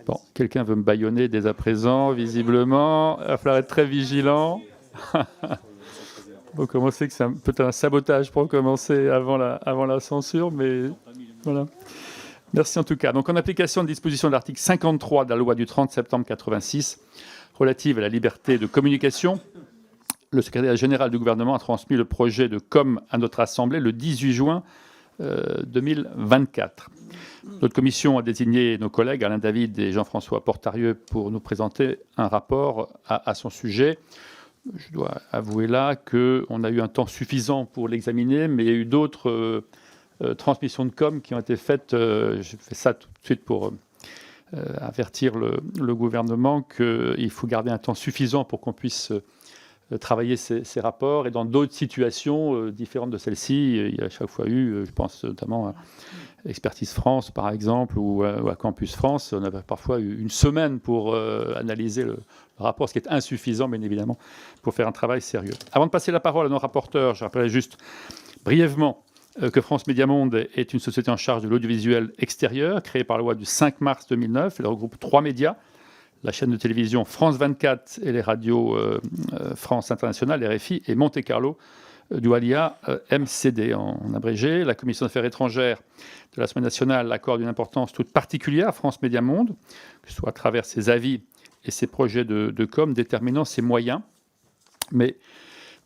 Bon, quelqu'un veut me bâillonner dès à présent, visiblement. Il va falloir être très vigilant. Bon, commencer que c'est peut-être un sabotage pour commencer avant la censure, mais voilà. Merci en tout cas. Donc, en application de disposition de l'article 53 de la loi du 30 septembre 86 relative à la liberté de communication, le secrétaire général du gouvernement a transmis le projet de com à notre Assemblée le 18 juin 2024. Notre commission a désigné nos collègues Alain David et Jean-François Portarieux pour nous présenter un rapport à son sujet. Je dois avouer là qu'on a eu un temps suffisant pour l'examiner, mais il y a eu d'autres transmissions de com qui ont été faites. Je fais ça tout de suite pour avertir le gouvernement qu'il faut garder un temps suffisant pour qu'on puisse travailler ces rapports. Et dans d'autres situations différentes de celle-ci, il y a à chaque fois eu, je pense notamment à Expertise France, par exemple, ou à Campus France, on avait parfois eu une semaine pour analyser le rapport, ce qui est insuffisant, bien évidemment, pour faire un travail sérieux. Avant de passer la parole à nos rapporteurs, je rappellerai juste brièvement que France Médias Monde est une société en charge de l'audiovisuel extérieur, créée par la loi du 5 mars 2009. Elle regroupe 3 médias: la chaîne de télévision France 24 et les radios France Internationale, RFI, et Monte Carlo Doualiya, MCD en abrégé. La Commission des affaires étrangères de l'Assemblée nationale accorde une importance toute particulière à France Médias Monde, que ce soit à travers ses avis et ses projets de com, déterminant ses moyens, mais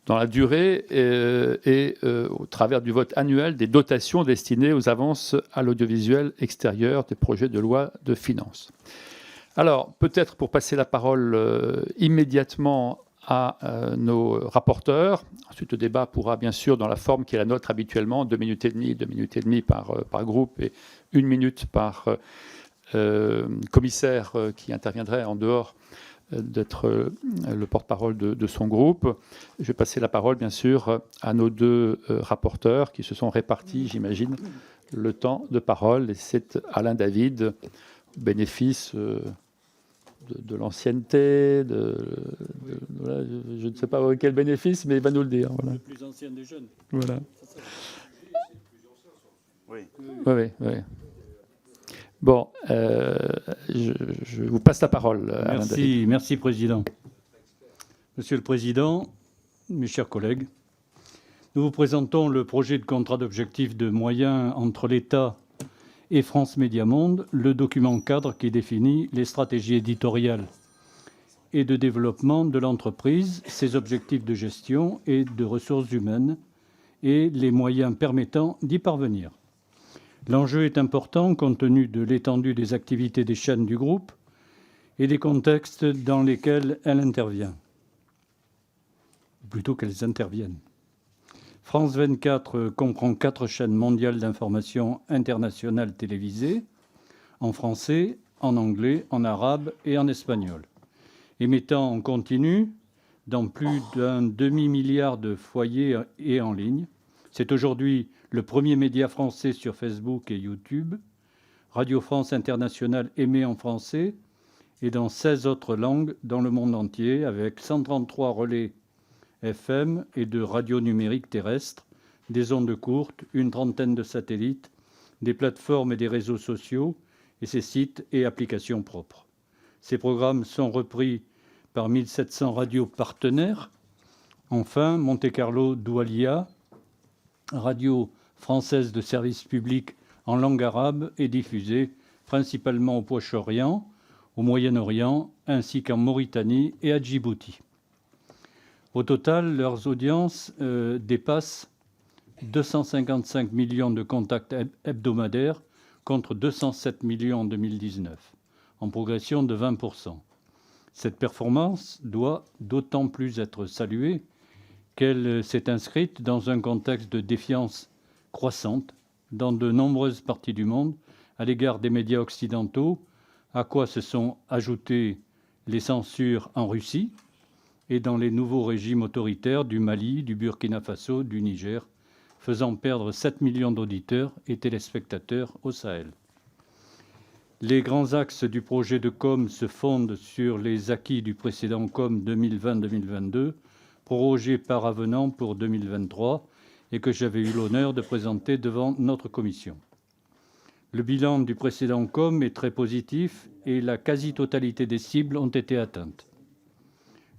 dans la durée et au travers du vote annuel des dotations destinées aux avances à l'audiovisuel extérieur des projets de loi de finances. Alors, peut-être pour passer la parole immédiatement à nos rapporteurs. Ensuite, le débat pourra, bien sûr, dans la forme qui est la nôtre habituellement, 2 minutes et demie par groupe et 1 minute par commissaire qui interviendrait en dehors d'être le porte-parole de son groupe. Je vais passer la parole, bien sûr, à nos 2 rapporteurs qui se sont répartis, j'imagine, le temps de parole. Et c'est Alain David, bénéfice de l'ancienneté, voilà, je ne sais pas quel bénéfice, mais il va nous le dire. Voilà. Le plus ancien des jeunes. Voilà. Oui. Oui. Bon, je vous passe la parole. Alain David. Merci, Président. Monsieur le Président, mes chers collègues, nous vous présentons le projet de contrat d'objectifs de moyens entre l'État et France Médias Monde, le document cadre qui définit les stratégies éditoriales et de développement de l'entreprise, ses objectifs de gestion et de ressources humaines et les moyens permettant d'y parvenir. L'enjeu est important compte tenu de l'étendue des activités des chaînes du groupe et des contextes dans lesquels elle intervient, ou plutôt qu'elles interviennent. France 24 comprend 4 chaînes mondiales d'information internationale télévisées, en français, en anglais, en arabe et en espagnol, émettant en continu dans plus d'un demi-milliard de foyers et en ligne. C'est aujourd'hui le premier média français sur Facebook et YouTube. Radio France Internationale émet en français et dans 16 autres langues dans le monde entier, avec 133 relais FM et de radios numériques terrestres, des ondes courtes, une trentaine de satellites, des plateformes et des réseaux sociaux et ses sites et applications propres. Ces programmes sont repris par 1700 radios partenaires. Enfin, Monte Carlo Doualiya, radio française de service public en langue arabe, est diffusée principalement au Proche-Orient, au Moyen-Orient, ainsi qu'en Mauritanie et à Djibouti. Au total, leurs audiences dépassent 255 millions de contacts hebdomadaires contre 207 millions en 2019, en progression de 20%. Cette performance doit d'autant plus être saluée qu'elle s'est inscrite dans un contexte de défiance croissante dans de nombreuses parties du monde à l'égard des médias occidentaux, à quoi se sont ajoutées les censures en Russie et dans les nouveaux régimes autoritaires du Mali, du Burkina Faso, du Niger, faisant perdre 7 millions d'auditeurs et téléspectateurs au Sahel. Les grands axes du projet de com se fondent sur les acquis du précédent com 2020-2022, prorogé par avenant pour 2023 et que j'avais eu l'honneur de présenter devant notre commission. Le bilan du précédent COM est très positif et la quasi-totalité des cibles ont été atteintes.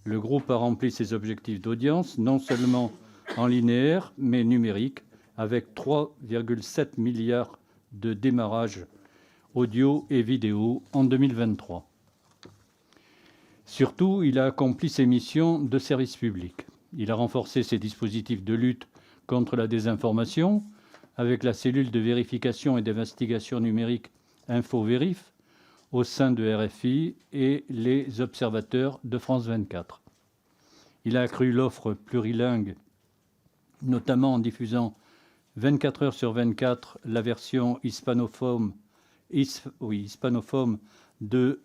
Le groupe a rempli ses objectifs d'audience, non seulement en linéaire, mais numérique, avec 3,7 milliards de démarrages audio et vidéo en 2023. Surtout, il a accompli ses missions de service public. Il a renforcé ses dispositifs de lutte contre la désinformation avec la cellule de vérification et d'investigation numérique InfoVérif au sein de RFI et les observateurs de France 24. Il a accru l'offre plurilingue, notamment en diffusant 24 heures sur 24 la version hispanophone de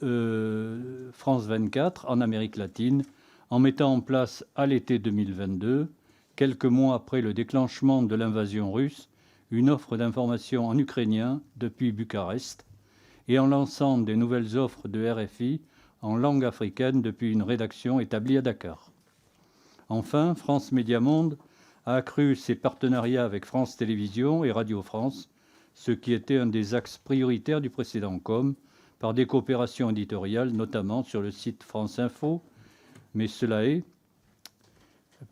France 24 en Amérique latine, en mettant en place à l'été 2022, quelques mois après le déclenchement de l'invasion russe, une offre d'information en ukrainien depuis Bucarest et en lançant des nouvelles offres de RFI en langue africaine depuis une rédaction établie à Dakar. Enfin, France Médias Monde a accru ses partenariats avec France Télévisions et Radio France, ce qui était un des axes prioritaires du précédent COM, par des coopérations éditoriales, notamment sur le site France Info, mais cela est,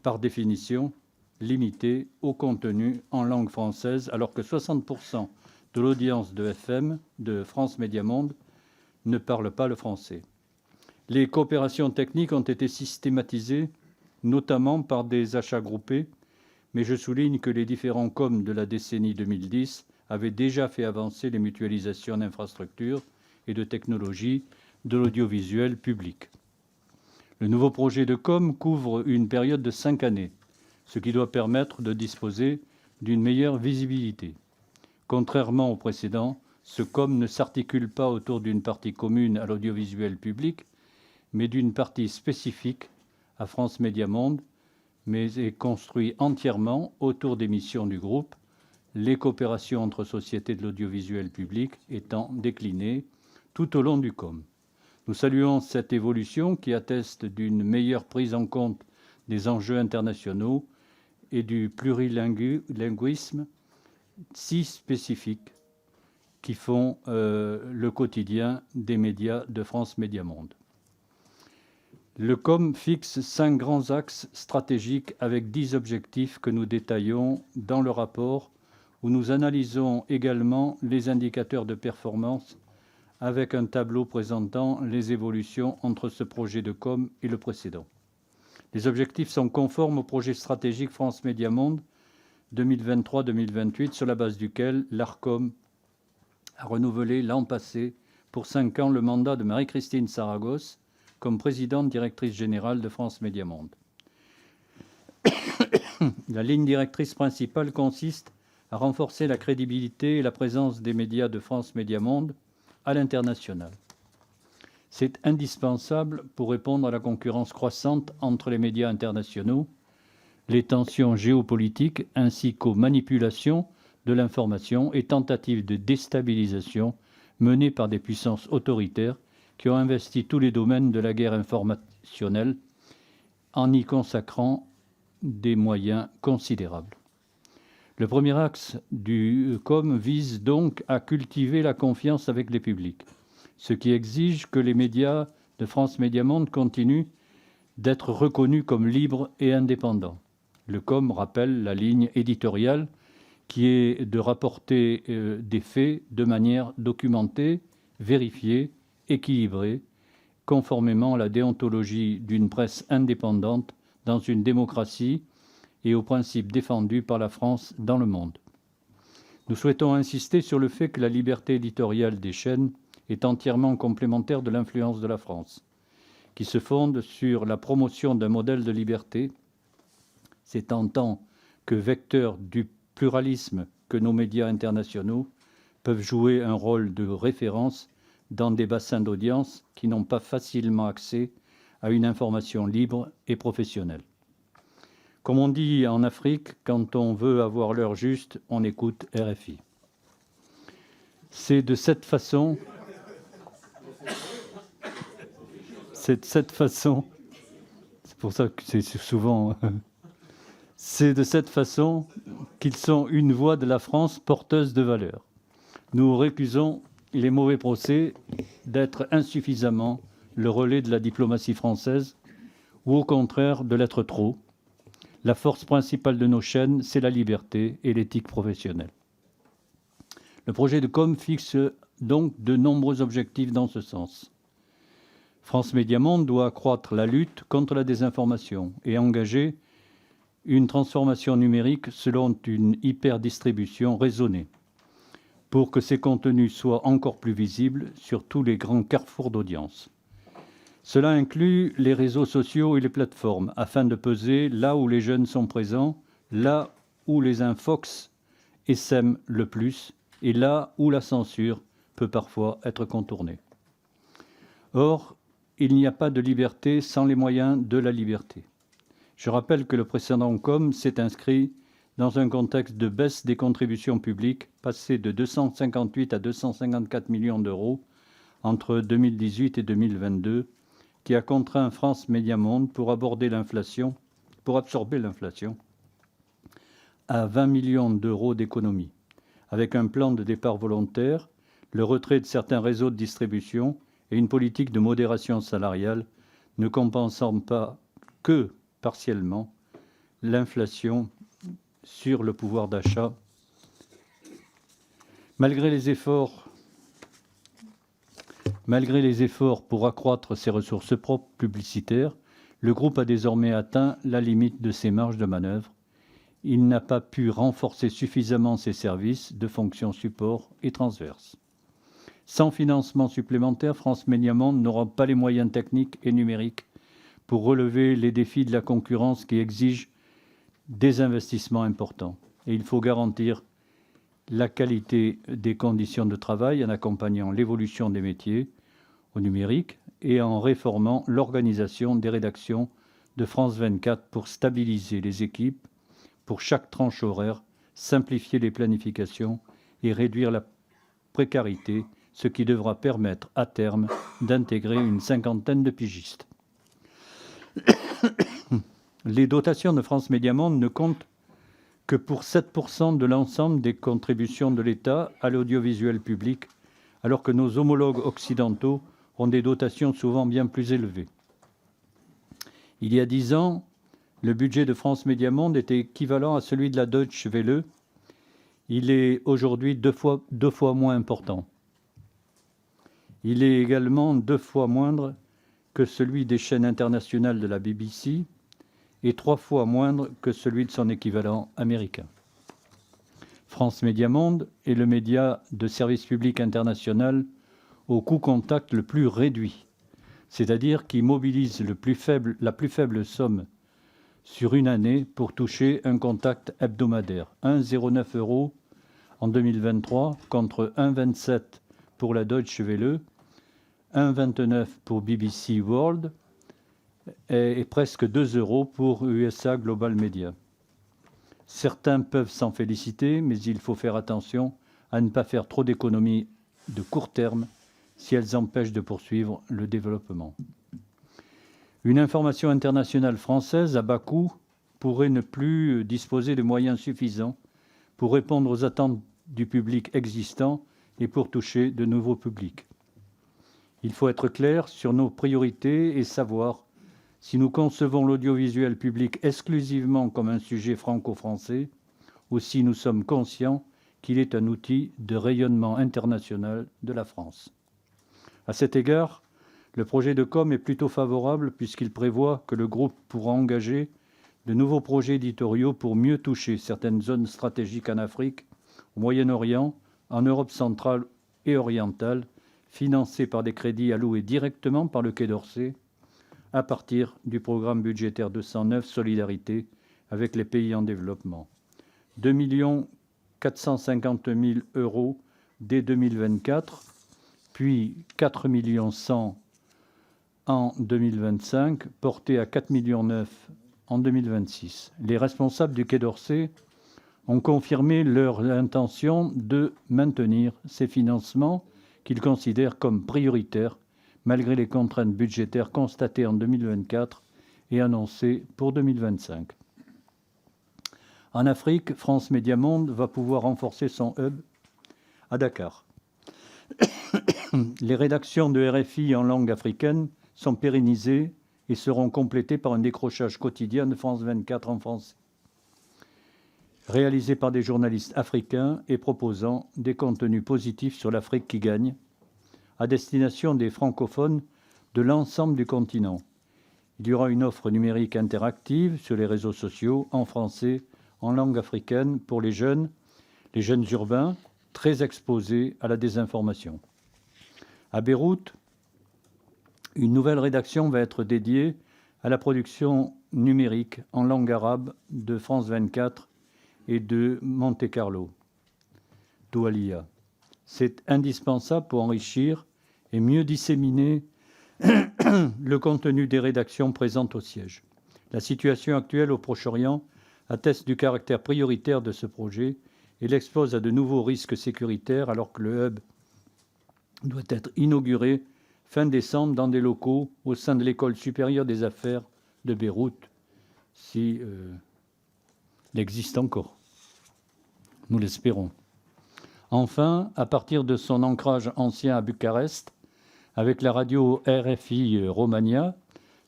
par définition, limité au contenu en langue française, alors que 60% de l'audience de FM, de France Médias Monde, ne parle pas le français. Les coopérations techniques ont été systématisées, notamment par des achats groupés, mais je souligne que les différents COM de la décennie 2010 avaient déjà fait avancer les mutualisations d'infrastructures et de technologies de l'audiovisuel public. Le nouveau projet de COM couvre une période de 5 années, ce qui doit permettre de disposer d'une meilleure visibilité. Contrairement au précédent, ce COM ne s'articule pas autour d'une partie commune à l'audiovisuel public, mais d'une partie spécifique à France Médias Monde, mais est construit entièrement autour des missions du groupe, les coopérations entre sociétés de l'audiovisuel public étant déclinées tout au long du COM. Nous saluons cette évolution qui atteste d'une meilleure prise en compte des enjeux internationaux et du plurilinguisme si spécifiques qui font le quotidien des médias de France Médias Monde. Le COM fixe 5 grands axes stratégiques avec 10 objectifs que nous détaillons dans le rapport où nous analysons également les indicateurs de performance avec un tableau présentant les évolutions entre ce projet de COM et le précédent. Les objectifs sont conformes au projet stratégique France Médias Monde 2023-2028, sur la base duquel l'ARCOM a renouvelé l'an passé pour 5 ans le mandat de Marie-Christine Saragosse comme présidente directrice générale de France Médias Monde. La ligne directrice principale consiste à renforcer la crédibilité et la présence des médias de France Médias Monde à l'international. C'est indispensable pour répondre à la concurrence croissante entre les médias internationaux, les tensions géopolitiques ainsi qu'aux manipulations de l'information et tentatives de déstabilisation menées par des puissances autoritaires qui ont investi tous les domaines de la guerre informationnelle en y consacrant des moyens considérables. Le premier axe du COM vise donc à cultiver la confiance avec les publics, ce qui exige que les médias de France Médias Monde continuent d'être reconnus comme libres et indépendants. Le COM rappelle la ligne éditoriale qui est de rapporter des faits de manière documentée, vérifiée, équilibrée, conformément à la déontologie d'une presse indépendante dans une démocratie et aux principes défendus par la France dans le monde. Nous souhaitons insister sur le fait que la liberté éditoriale des chaînes est entièrement complémentaire de l'influence de la France, qui se fonde sur la promotion d'un modèle de liberté. C'est en tant que vecteur du pluralisme que nos médias internationaux peuvent jouer un rôle de référence dans des bassins d'audience qui n'ont pas facilement accès à une information libre et professionnelle. Comme on dit en Afrique, quand on veut avoir l'heure juste, on écoute RFI. C'est de cette façon c'est pour ça que c'est souvent... C'est de cette façon qu'ils sont une voix de la France porteuse de valeurs. Nous récusons les mauvais procès d'être insuffisamment le relais de la diplomatie française ou au contraire de l'être trop. La force principale de nos chaînes, c'est la liberté et l'éthique professionnelle. Le projet de com fixe donc de nombreux objectifs dans ce sens. France Médias Monde doit accroître la lutte contre la désinformation et engager une transformation numérique selon une hyperdistribution raisonnée pour que ces contenus soient encore plus visibles sur tous les grands carrefours d'audience. Cela inclut les réseaux sociaux et les plateformes afin de peser là où les jeunes sont présents, là où les infox essaiment le plus et là où la censure peut parfois être contournée. Or, il n'y a pas de liberté sans les moyens de la liberté. Je rappelle que le précédent COM s'est inscrit dans un contexte de baisse des contributions publiques, passées de 258 à 254 millions d'euros entre 2018 et 2022, qui a contraint France Médias Monde pour absorber l'inflation à 20 millions d'euros d'économies, avec un plan de départ volontaire, le retrait de certains réseaux de distribution et une politique de modération salariale ne compensant pas que partiellement l'inflation sur le pouvoir d'achat. Malgré les efforts pour accroître ses ressources propres publicitaires, le groupe a désormais atteint la limite de ses marges de manœuvre. Il n'a pas pu renforcer suffisamment ses services de fonctions support et transverses. Sans financement supplémentaire, France Médias Monde n'aura pas les moyens techniques et numériques pour relever les défis de la concurrence qui exigent des investissements importants. Et il faut garantir la qualité des conditions de travail en accompagnant l'évolution des métiers au numérique et en réformant l'organisation des rédactions de France 24 pour stabiliser les équipes pour chaque tranche horaire, simplifier les planifications et réduire la précarité, ce qui devra permettre à terme d'intégrer une cinquantaine de pigistes. Les dotations de France Médias Monde ne comptent que pour 7% de l'ensemble des contributions de l'État à l'audiovisuel public, alors que nos homologues occidentaux ont des dotations souvent bien plus élevées. Il y a 10 ans, le budget de France Médias Monde était équivalent à celui de la Deutsche Welle. Il est aujourd'hui deux fois moins important. Il est également 2 fois moindre que celui des chaînes internationales de la BBC et 3 fois moindre que celui de son équivalent américain. France Médias Monde est le média de service public international au coût contact le plus réduit, c'est-à-dire qui mobilise la plus faible somme sur une année pour toucher un contact hebdomadaire, 1,09 € en 2023 contre 1,27 pour la Deutsche Welle, 1,29 pour BBC World et presque 2 € pour USA Global Media. Certains peuvent s'en féliciter, mais il faut faire attention à ne pas faire trop d'économies de court terme si elles empêchent de poursuivre le développement. Une information internationale française à bas coût pourrait ne plus disposer de moyens suffisants pour répondre aux attentes du public existant et pour toucher de nouveaux publics. Il faut être clair sur nos priorités et savoir si nous concevons l'audiovisuel public exclusivement comme un sujet franco-français ou si nous sommes conscients qu'il est un outil de rayonnement international de la France. À cet égard, le projet de com est plutôt favorable puisqu'il prévoit que le groupe pourra engager de nouveaux projets éditoriaux pour mieux toucher certaines zones stratégiques en Afrique, au Moyen-Orient, en Europe centrale et orientale, financés par des crédits alloués directement par le Quai d'Orsay à partir du programme budgétaire 209 Solidarité avec les pays en développement. 2 450 000 € dès 2024, puis 4 100 000 en 2025, porté à 4 9 millions en 2026. Les responsables du Quai d'Orsay ont confirmé leur intention de maintenir ces financements qu'ils considèrent comme prioritaires malgré les contraintes budgétaires constatées en 2024 et annoncées pour 2025. En Afrique, France Médias Monde va pouvoir renforcer son hub à Dakar. Les rédactions de RFI en langue africaine sont pérennisées et seront complétées par un décrochage quotidien de France 24 en français, réalisé par des journalistes africains et proposant des contenus positifs sur l'Afrique qui gagne, à destination des francophones de l'ensemble du continent. Il y aura une offre numérique interactive sur les réseaux sociaux en français, en langue africaine pour les jeunes urbains, très exposés à la désinformation. À Beyrouth, une nouvelle rédaction va être dédiée à la production numérique en langue arabe de France 24 et de Monte Carlo, Doualiya. C'est indispensable pour enrichir et mieux disséminer le contenu des rédactions présentes au siège. La situation actuelle au Proche-Orient atteste du caractère prioritaire de ce projet et l'expose à de nouveaux risques sécuritaires alors que le hub doit être inauguré fin décembre dans des locaux au sein de l'École supérieure des affaires de Beyrouth, si il existe encore. Nous l'espérons. Enfin, à partir de son ancrage ancien à Bucarest, avec la radio RFI Romania,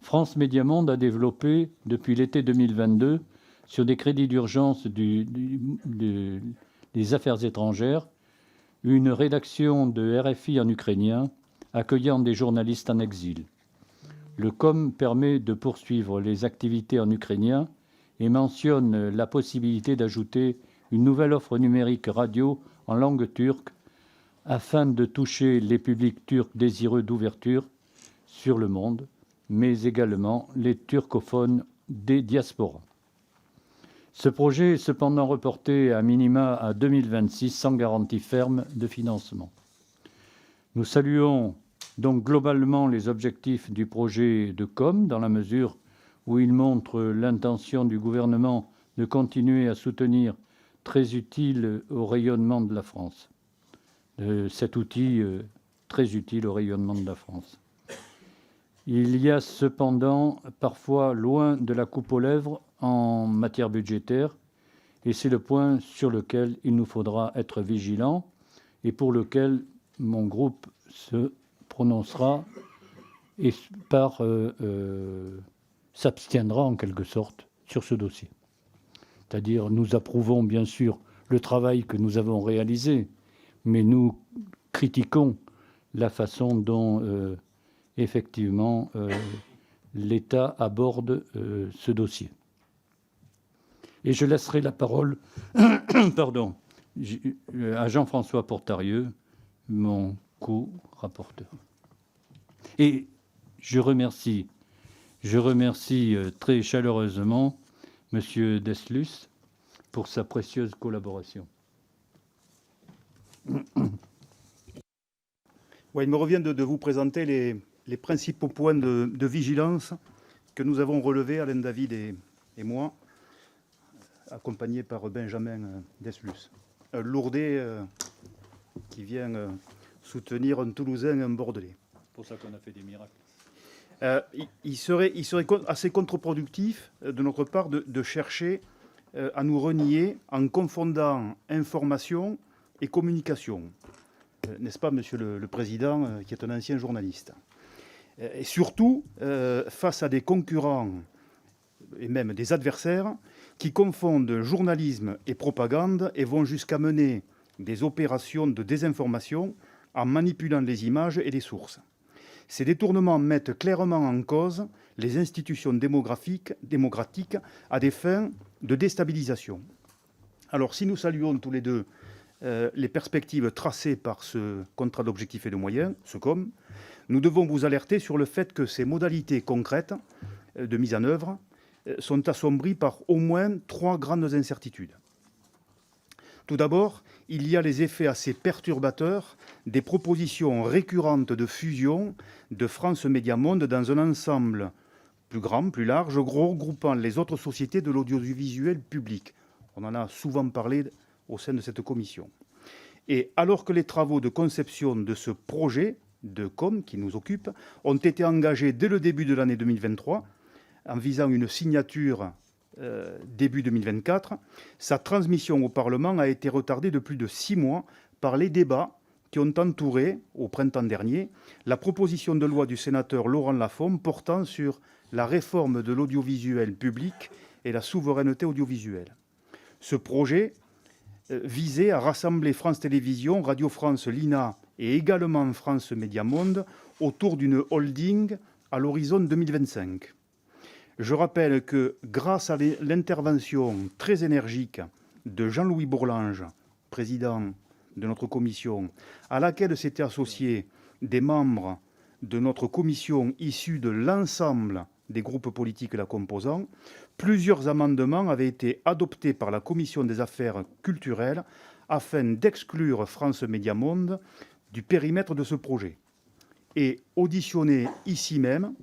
France Média Monde a développé depuis l'été 2022, sur des crédits d'urgence des affaires étrangères, une rédaction de RFI en ukrainien accueillant des journalistes en exil. Le COM permet de poursuivre les activités en ukrainien et mentionne la possibilité d'ajouter une nouvelle offre numérique radio en langue turque afin de toucher les publics turcs désireux d'ouverture sur le monde, mais également les turcophones des diasporas. Ce projet est cependant reporté à minima à 2026 sans garantie ferme de financement. Nous saluons donc globalement les objectifs du projet de com dans la mesure où il montre l'intention du gouvernement de continuer à soutenir très utile au rayonnement de la France. Cet outil très utile au rayonnement de la France. Il y a cependant parfois loin de la coupe aux lèvres en matière budgétaire, et c'est le point sur lequel il nous faudra être vigilants et pour lequel mon groupe se prononcera et s'abstiendra en quelque sorte sur ce dossier. C'est-à-dire, nous approuvons bien sûr le travail que nous avons réalisé, mais nous critiquons la façon dont, effectivement, l'État aborde ce dossier. Et je laisserai la parole à Jean-François Portarieux, mon co-rapporteur. Et je remercie très chaleureusement M. Deslus pour sa précieuse collaboration. Ouais, il me revient de vous présenter les principaux points de vigilance que nous avons relevés, Alain David et moi, accompagné par Benjamin Deslus. Un Lourdais qui vient soutenir un Toulousain et un Bordelais. C'est pour ça qu'on a fait des miracles. Il serait assez contre-productif de notre part de chercher à nous renier en confondant information et communication. N'est-ce pas, Monsieur le Président, qui est un ancien journaliste? Et surtout, face à des concurrents et même des adversaires qui confondent journalisme et propagande et vont jusqu'à mener des opérations de désinformation en manipulant les images et les sources. Ces détournements mettent clairement en cause les institutions démocratiques à des fins de déstabilisation. Alors, si nous saluons tous les deux les perspectives tracées par ce contrat d'objectifs et de moyens, ce COM, nous devons vous alerter sur le fait que ces modalités concrètes de mise en œuvre sont assombries par au moins 3 grandes incertitudes. Tout d'abord, il y a les effets assez perturbateurs des propositions récurrentes de fusion de France Média Monde dans un ensemble plus grand, plus large, regroupant les autres sociétés de l'audiovisuel public. On en a souvent parlé au sein de cette commission. Et alors que les travaux de conception de ce projet de com qui nous occupe ont été engagés dès le début de l'année 2023, en visant une signature début 2024, sa transmission au Parlement a été retardée de plus de 6 mois par les débats qui ont entouré, au printemps dernier, la proposition de loi du sénateur Laurent Lafon portant sur la réforme de l'audiovisuel public et la souveraineté audiovisuelle. Ce projet visait à rassembler France Télévisions, Radio France, l'INA et également France Média Monde autour d'une holding à l'horizon 2025. Je rappelle que grâce à l'intervention très énergique de Jean-Louis Bourlange, président de notre commission, à laquelle s'étaient associés des membres de notre commission issus de l'ensemble des groupes politiques la composant, plusieurs amendements avaient été adoptés par la commission des affaires culturelles afin d'exclure France Média Monde du périmètre de ce projet. Et auditionné ici même,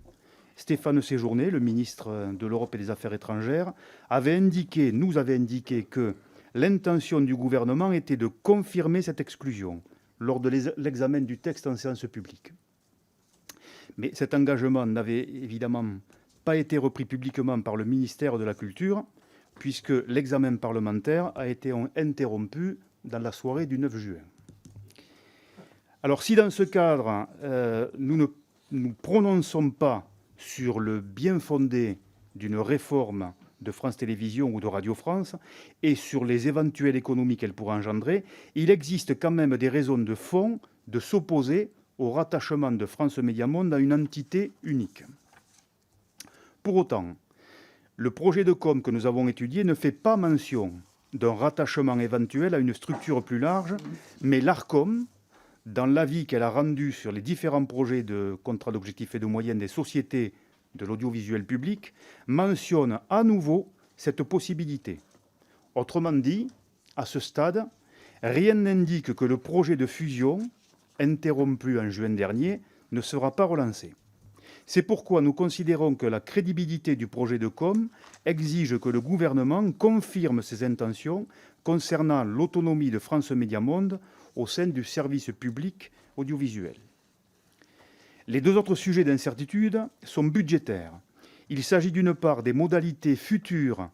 Stéphane Séjourné, le ministre de l'Europe et des Affaires étrangères, nous avait indiqué que l'intention du gouvernement était de confirmer cette exclusion lors de l'examen du texte en séance publique. Mais cet engagement n'avait évidemment pas été repris publiquement par le ministère de la Culture, puisque l'examen parlementaire a été interrompu dans la soirée du 9 juin. Alors si dans ce cadre, nous ne nous prononçons pas sur le bien fondé d'une réforme de France Télévisions ou de Radio France et sur les éventuelles économies qu'elle pourrait engendrer, il existe quand même des raisons de fond de s'opposer au rattachement de France Média Monde à une entité unique. Pour autant, le projet de com que nous avons étudié ne fait pas mention d'un rattachement éventuel à une structure plus large, mais l'ARCOM, dans l'avis qu'elle a rendu sur les différents projets de contrat d'objectifs et de moyens des sociétés de l'audiovisuel public, mentionne à nouveau cette possibilité. Autrement dit, à ce stade, rien n'indique que le projet de fusion, interrompu en juin dernier, ne sera pas relancé. C'est pourquoi nous considérons que la crédibilité du projet de com exige que le gouvernement confirme ses intentions concernant l'autonomie de France Média Monde au sein du service public audiovisuel. Les deux autres sujets d'incertitude sont budgétaires. Il s'agit d'une part des modalités futures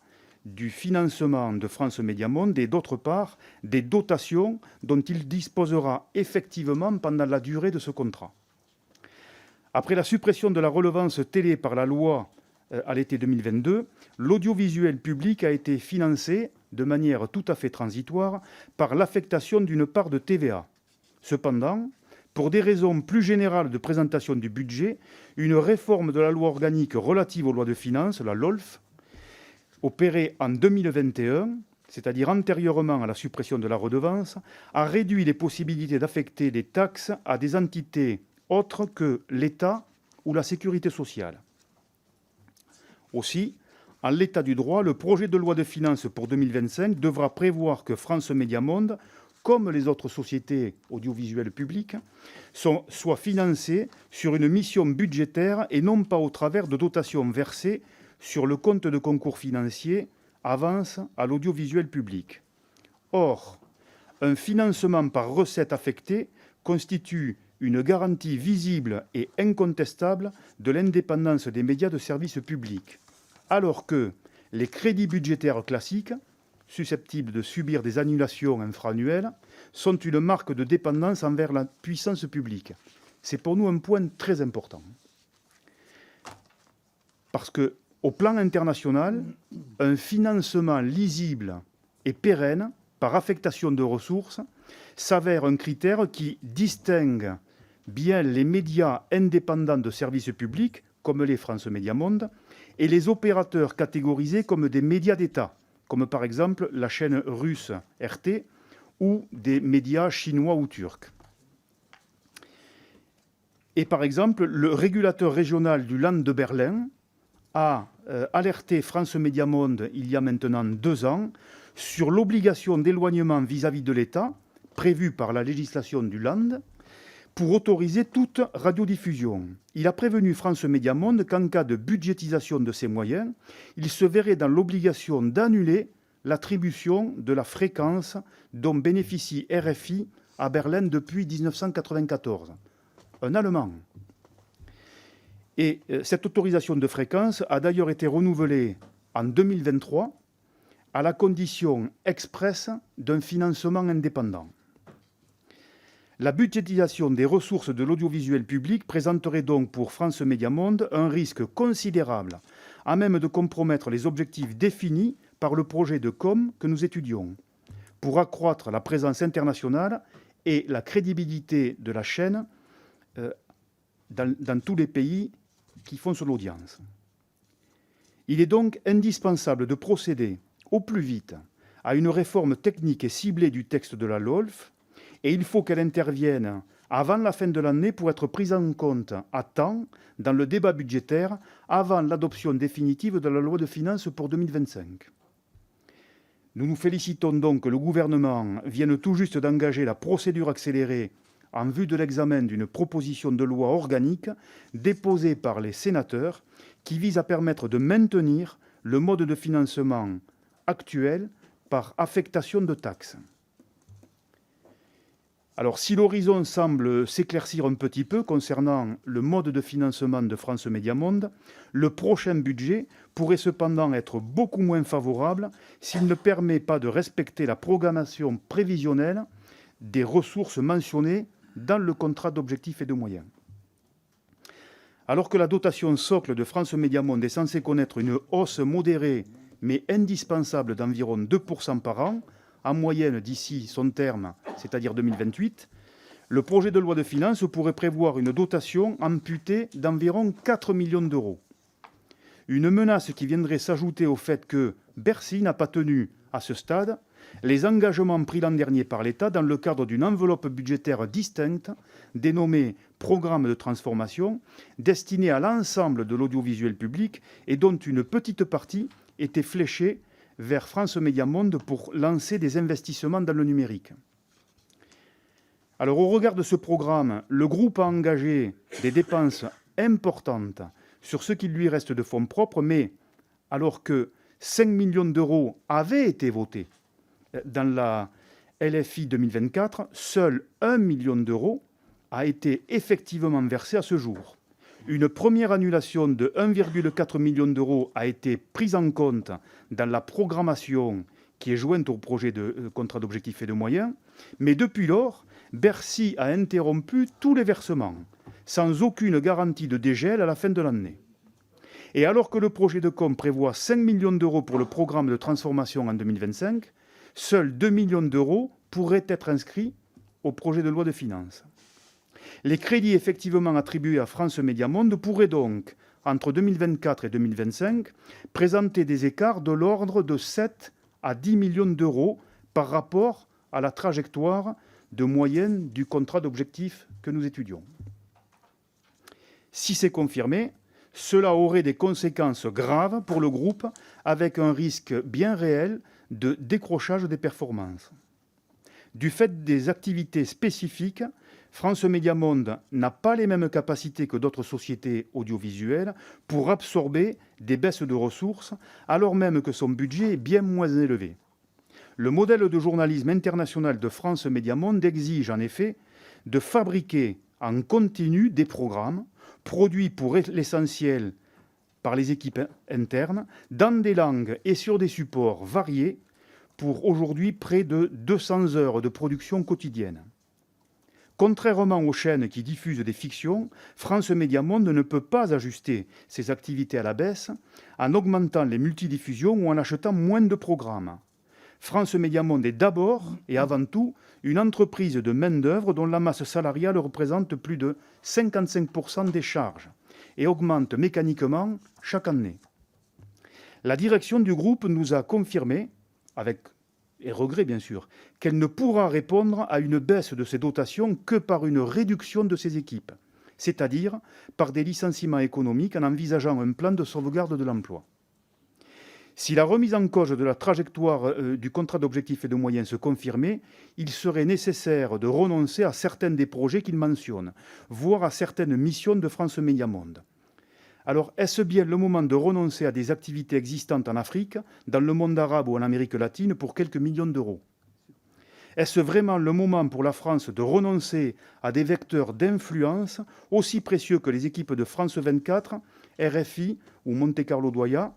du financement de France Média Monde et d'autre part des dotations dont il disposera effectivement pendant la durée de ce contrat. Après la suppression de la redevance télé par la loi à l'été 2022, l'audiovisuel public a été financé de manière tout à fait transitoire par l'affectation d'une part de TVA. Cependant, pour des raisons plus générales de présentation du budget, une réforme de la loi organique relative aux lois de finances, la LOLF, opérée en 2021, c'est-à-dire antérieurement à la suppression de la redevance, a réduit les possibilités d'affecter des taxes à des entités autres que l'État ou la sécurité sociale. Aussi, en l'état du droit, le projet de loi de finances pour 2025 devra prévoir que France Média Monde, comme les autres sociétés audiovisuelles publiques, soient financées sur une mission budgétaire et non pas au travers de dotations versées sur le compte de concours financiers avance à l'audiovisuel public. Or, un financement par recette affectée constitue une garantie visible et incontestable de l'indépendance des médias de service public, alors que les crédits budgétaires classiques, susceptibles de subir des annulations infra-annuelles, sont une marque de dépendance envers la puissance publique. C'est pour nous un point très important. Parce qu'au plan international, un financement lisible et pérenne par affectation de ressources s'avère un critère qui distingue bien les médias indépendants de services publics, comme les France Média Monde, et les opérateurs catégorisés comme des médias d'État, comme par exemple la chaîne russe RT ou des médias chinois ou turcs. Et par exemple, le régulateur régional du Land de Berlin a alerté France Média Monde il y a maintenant 2 ans sur l'obligation d'éloignement vis-à-vis de l'État prévue par la législation du Land pour autoriser toute radiodiffusion. Il a prévenu France Média Monde qu'en cas de budgétisation de ces moyens, il se verrait dans l'obligation d'annuler l'attribution de la fréquence dont bénéficie RFI à Berlin depuis 1994. Un Allemand. Et cette autorisation de fréquence a d'ailleurs été renouvelée en 2023 à la condition expresse d'un financement indépendant. La budgétisation des ressources de l'audiovisuel public présenterait donc pour France Médias Monde un risque considérable, à même de compromettre les objectifs définis par le projet de com que nous étudions, pour accroître la présence internationale et la crédibilité de la chaîne dans tous les pays qui font son audience. Il est donc indispensable de procéder au plus vite à une réforme technique et ciblée du texte de la LOLF, et il faut qu'elle intervienne avant la fin de l'année pour être prise en compte à temps dans le débat budgétaire avant l'adoption définitive de la loi de finances pour 2025. Nous nous félicitons donc que le gouvernement vienne tout juste d'engager la procédure accélérée en vue de l'examen d'une proposition de loi organique déposée par les sénateurs qui vise à permettre de maintenir le mode de financement actuel par affectation de taxes. Alors, si l'horizon semble s'éclaircir un petit peu concernant le mode de financement de France Médias Monde, le prochain budget pourrait cependant être beaucoup moins favorable s'il ne permet pas de respecter la programmation prévisionnelle des ressources mentionnées dans le contrat d'objectifs et de moyens. Alors que la dotation socle de France Médias Monde est censée connaître une hausse modérée mais indispensable d'environ 2% par an, en moyenne d'ici son terme, c'est-à-dire 2028, le projet de loi de finances pourrait prévoir une dotation amputée d'environ 4 millions d'euros. Une menace qui viendrait s'ajouter au fait que Bercy n'a pas tenu, à ce stade, les engagements pris l'an dernier par l'État dans le cadre d'une enveloppe budgétaire distincte, dénommée Programme de transformation, destinée à l'ensemble de l'audiovisuel public et dont une petite partie était fléchée vers France Médias Monde pour lancer des investissements dans le numérique. Alors, au regard de ce programme, le groupe a engagé des dépenses importantes sur ce qu'il lui reste de fonds propres, mais alors que 5 millions d'euros avaient été votés dans la LFI 2024, seul 1 million d'euros a été effectivement versé à ce jour. Une première annulation de 1,4 million d'euros a été prise en compte dans la programmation qui est jointe au projet de contrat d'objectifs et de moyens, mais depuis lors, Bercy a interrompu tous les versements, sans aucune garantie de dégel à la fin de l'année. Et alors que le projet de com prévoit 5 millions d'euros pour le programme de transformation en 2025, seuls 2 millions d'euros pourraient être inscrits au projet de loi de finances. Les crédits effectivement attribués à France Médias Monde pourraient donc, entre 2024 et 2025, présenter des écarts de l'ordre de 7 à 10 millions d'euros par rapport à la trajectoire de moyenne du contrat d'objectifs que nous étudions. Si c'est confirmé, cela aurait des conséquences graves pour le groupe, avec un risque bien réel de décrochage des performances. Du fait des activités spécifiques, France Médias Monde n'a pas les mêmes capacités que d'autres sociétés audiovisuelles pour absorber des baisses de ressources, alors même que son budget est bien moins élevé. Le modèle de journalisme international de France Médias Monde exige en effet de fabriquer en continu des programmes produits pour l'essentiel par les équipes internes, dans des langues et sur des supports variés, pour aujourd'hui près de 200 heures de production quotidienne. Contrairement aux chaînes qui diffusent des fictions, France Médias Monde ne peut pas ajuster ses activités à la baisse en augmentant les multidiffusions ou en achetant moins de programmes. France Médias Monde est d'abord et avant tout une entreprise de main-d'œuvre dont la masse salariale représente plus de 55% des charges et augmente mécaniquement chaque année. La direction du groupe nous a confirmé, avec et regret bien sûr, qu'elle ne pourra répondre à une baisse de ses dotations que par une réduction de ses équipes, c'est-à-dire par des licenciements économiques en envisageant un plan de sauvegarde de l'emploi. Si la remise en cause de la trajectoire du contrat d'objectifs et de moyens se confirmait, il serait nécessaire de renoncer à certains des projets qu'il mentionne, voire à certaines missions de France Médias Monde. Alors, est-ce bien le moment de renoncer à des activités existantes en Afrique, dans le monde arabe ou en Amérique latine pour quelques millions d'euros ? Est-ce vraiment le moment pour la France de renoncer à des vecteurs d'influence aussi précieux que les équipes de France 24, RFI ou Monte Carlo Doya,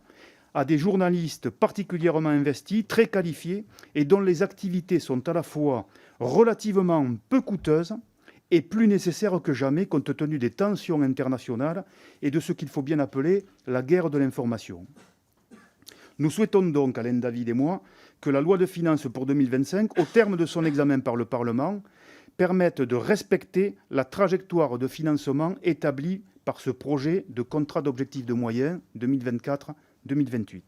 à des journalistes particulièrement investis, très qualifiés et dont les activités sont à la fois relativement peu coûteuses est plus nécessaire que jamais compte tenu des tensions internationales et de ce qu'il faut bien appeler la guerre de l'information. Nous souhaitons donc, Alain David et moi, que la loi de finances pour 2025, au terme de son examen par le Parlement, permette de respecter la trajectoire de financement établie par ce projet de contrat d'objectifs de moyens 2024-2028.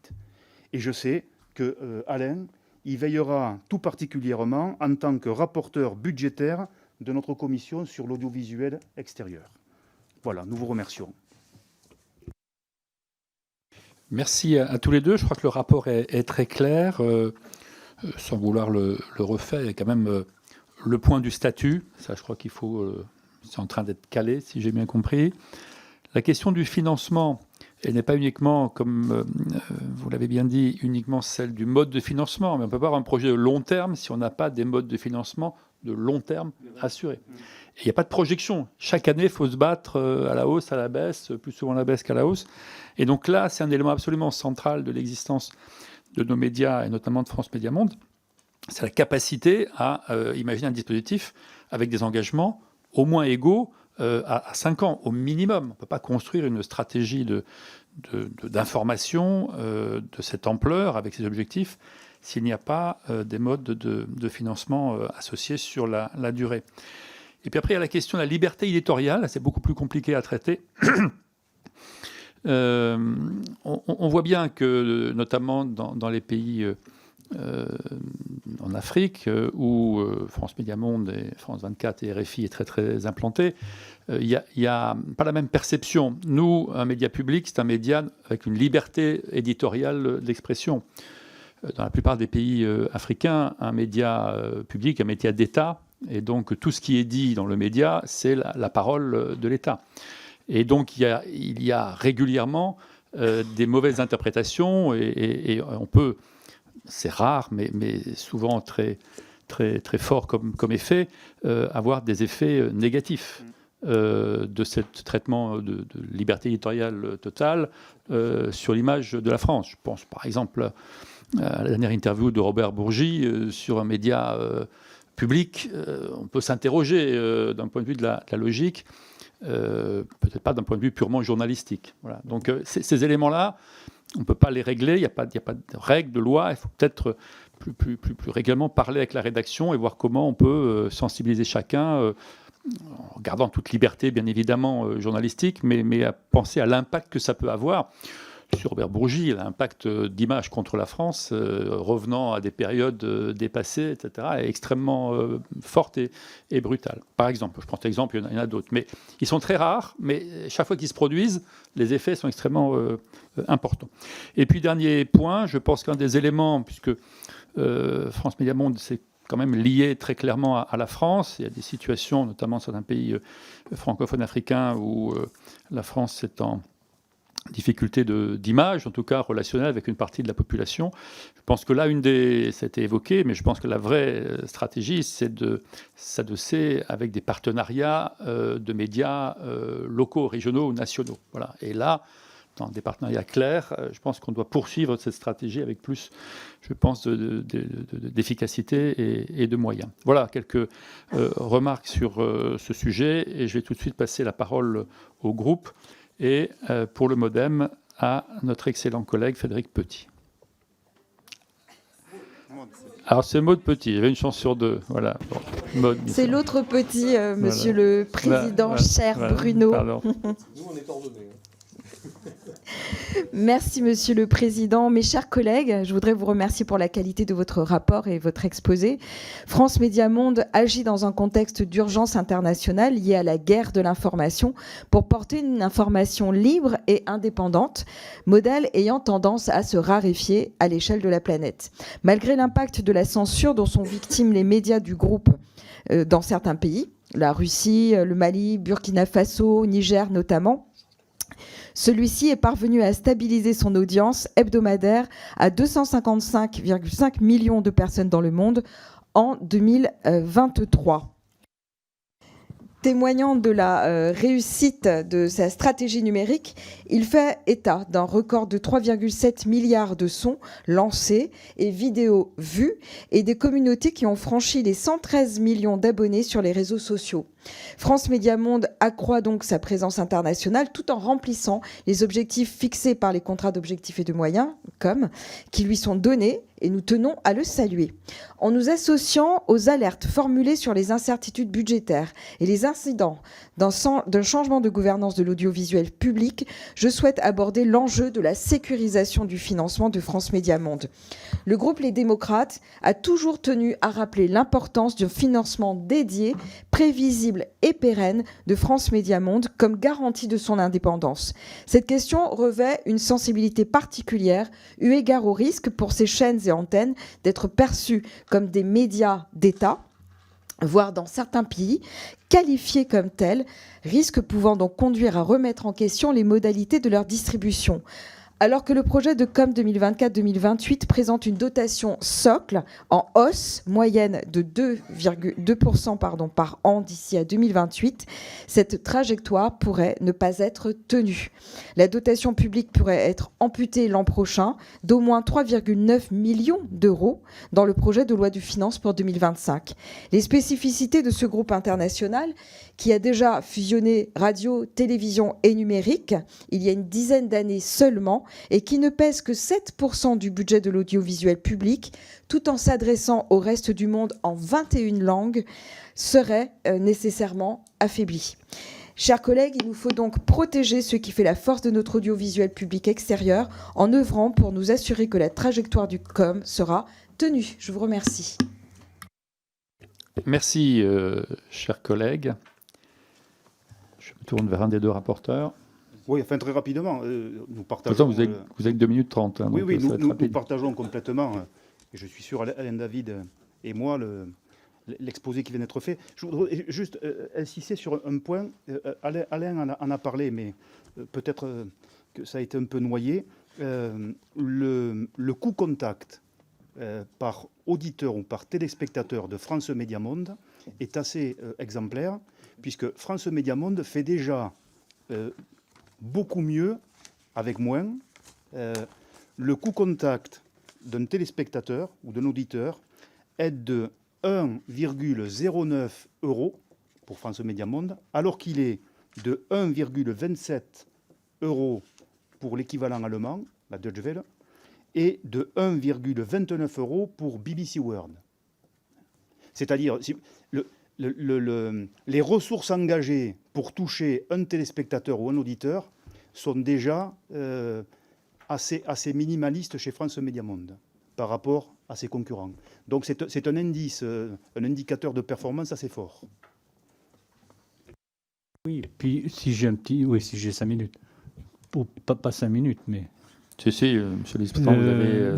Et je sais que Alain y veillera tout particulièrement en tant que rapporteur budgétaire de notre commission sur l'audiovisuel extérieur. Voilà, nous vous remercions. Merci à tous les deux. Je crois que le rapport est très clair. Sans vouloir le refaire, il y a quand même le point du statut. Ça, je crois qu'il faut... c'est en train d'être calé, si j'ai bien compris. La question du financement, elle n'est pas uniquement, comme vous l'avez bien dit, uniquement celle du mode de financement. Mais on peut pas avoir un projet de long terme si on n'a pas des modes de financement de long terme assurés. Et il n'y a pas de projection. Chaque année, il faut se battre à la hausse, à la baisse, plus souvent à la baisse qu'à la hausse. Et donc là, c'est un élément absolument central de l'existence de nos médias, et notamment de France Médias Monde. C'est la capacité à imaginer un dispositif avec des engagements au moins égaux à 5 ans, au minimum. On ne peut pas construire une stratégie d'information de cette ampleur, avec ces objectifs, s'il n'y a pas des modes de financement associés sur la durée. Et puis après, il y a la question de la liberté éditoriale. C'est beaucoup plus compliqué à traiter. On voit bien que, notamment dans les pays en Afrique, où France Médias Monde et France 24 et RFI est très, très implanté, il n'y a pas la même perception. Nous, un média public, c'est un média avec une liberté éditoriale d'expression. Dans la plupart des pays africains, un média public, un média d'État, et donc tout ce qui est dit dans le média, c'est la parole de l'État. Et donc il y a régulièrement des mauvaises interprétations, et on peut, c'est rare, mais souvent très, très, très fort comme effet, avoir des effets négatifs de ce traitement de liberté éditoriale totale sur l'image de la France. Je pense par exemple à la dernière interview de Robert Bourgi sur un média public. On peut s'interroger d'un point de vue de la logique, peut-être pas d'un point de vue purement journalistique. Voilà. Donc ces éléments-là, on ne peut pas les régler, il n'y a pas de règles, de loi. Il faut peut-être plus régulièrement parler avec la rédaction et voir comment on peut sensibiliser chacun, en gardant toute liberté, bien évidemment, journalistique, mais à penser à l'impact que ça peut avoir. Sur Robert Bourgi, l'impact d'image contre la France, revenant à des périodes dépassées, etc., est extrêmement forte et brutale. Par exemple, je prends cet exemple, il y en a d'autres, mais ils sont très rares, mais chaque fois qu'ils se produisent, les effets sont extrêmement importants. Et puis, dernier point, je pense qu'un des éléments, puisque France Médias Monde, c'est quand même lié très clairement à la France. Il y a des situations, notamment dans certains pays francophones africains, où la France est en difficulté d'image, en tout cas relationnelle avec une partie de la population. Je pense que là, ça a été évoqué, mais je pense que la vraie stratégie, c'est de s'adosser avec des partenariats de médias locaux, régionaux ou nationaux. Voilà. Et là, dans des partenariats clairs, je pense qu'on doit poursuivre cette stratégie avec plus, je pense, d'efficacité et de moyens. Voilà quelques remarques sur ce sujet, et je vais tout de suite passer la parole au groupe. Et pour le MODEM, à notre excellent collègue Frédéric Petit. Alors c'est Maud Petit, il y avait une chance sur deux. Voilà. Bon, c'est l'autre Petit, monsieur le Président, cher Bruno. Nous, on est ordonnés. Merci, Monsieur le Président. Mes chers collègues, je voudrais vous remercier pour la qualité de votre rapport et votre exposé. France Médias Monde agit dans un contexte d'urgence internationale liée à la guerre de l'information pour porter une information libre et indépendante, modèle ayant tendance à se raréfier à l'échelle de la planète. Malgré l'impact de la censure dont sont victimes les médias du groupe dans certains pays, la Russie, le Mali, Burkina Faso, Niger notamment, celui-ci est parvenu à stabiliser son audience hebdomadaire à 255,5 millions de personnes dans le monde en 2023. Témoignant de la réussite de sa stratégie numérique, il fait état d'un record de 3,7 milliards de sons lancés et vidéos vues et des communautés qui ont franchi les 113 millions d'abonnés sur les réseaux sociaux. France Médias Monde accroît donc sa présence internationale tout en remplissant les objectifs fixés par les contrats d'objectifs et de moyens, comme qui lui sont donnés, et nous tenons à le saluer. En nous associant aux alertes formulées sur les incertitudes budgétaires et les incidents d'un changement de gouvernance de l'audiovisuel public, je souhaite aborder l'enjeu de la sécurisation du financement de France Médias Monde. Le groupe Les Démocrates a toujours tenu à rappeler l'importance d'un financement dédié, prévisible et pérenne de France Médias Monde comme garantie de son indépendance. Cette question revêt une sensibilité particulière eu égard au risque pour ces chaînes et antennes d'être perçues comme des médias d'État, voire dans certains pays, qualifiés comme tels, risque pouvant donc conduire à remettre en question les modalités de leur distribution. Alors que le projet de COM 2024-2028 présente une dotation socle en hausse moyenne de 2,2% par an d'ici à 2028, cette trajectoire pourrait ne pas être tenue. La dotation publique pourrait être amputée l'an prochain d'au moins 3,9 millions d'euros dans le projet de loi de finances pour 2025. Les spécificités de ce groupe international, qui a déjà fusionné radio, télévision et numérique il y a une dizaine d'années seulement, et qui ne pèse que 7% du budget de l'audiovisuel public, tout en s'adressant au reste du monde en 21 langues, serait nécessairement affaibli. Chers collègues, il nous faut donc protéger ce qui fait la force de notre audiovisuel public extérieur en œuvrant pour nous assurer que la trajectoire du COM sera tenue. Je vous remercie. Merci, chers collègues. Je me tourne vers un des deux rapporteurs. Oui, enfin très rapidement, nous partageons... Pourtant, vous avez que 2 minutes 30. Hein, oui, donc nous partageons complètement, et je suis sûr, Alain David et moi, l'exposé qui vient d'être fait. Je voudrais juste insister sur un point. Alain en a parlé, mais peut-être que ça a été un peu noyé. Le coût contact par auditeur ou par téléspectateur de France Médias Monde est assez exemplaire, puisque France Médias Monde fait déjà beaucoup mieux avec moins. Le coût contact d'un téléspectateur ou d'un auditeur est de 1,09 € pour France Médias Monde, alors qu'il est de 1,27 € pour l'équivalent allemand, la Deutsche Welle, et de 1,29 € pour BBC World. C'est-à-dire, les ressources engagées pour toucher un téléspectateur ou un auditeur sont déjà assez minimalistes chez France Médias Monde par rapport à ses concurrents. Donc c'est un indice, un indicateur de performance assez fort. Oui, puis si j'ai 5 minutes. Pas 5 minutes, mais... Si, monsieur le président, vous avez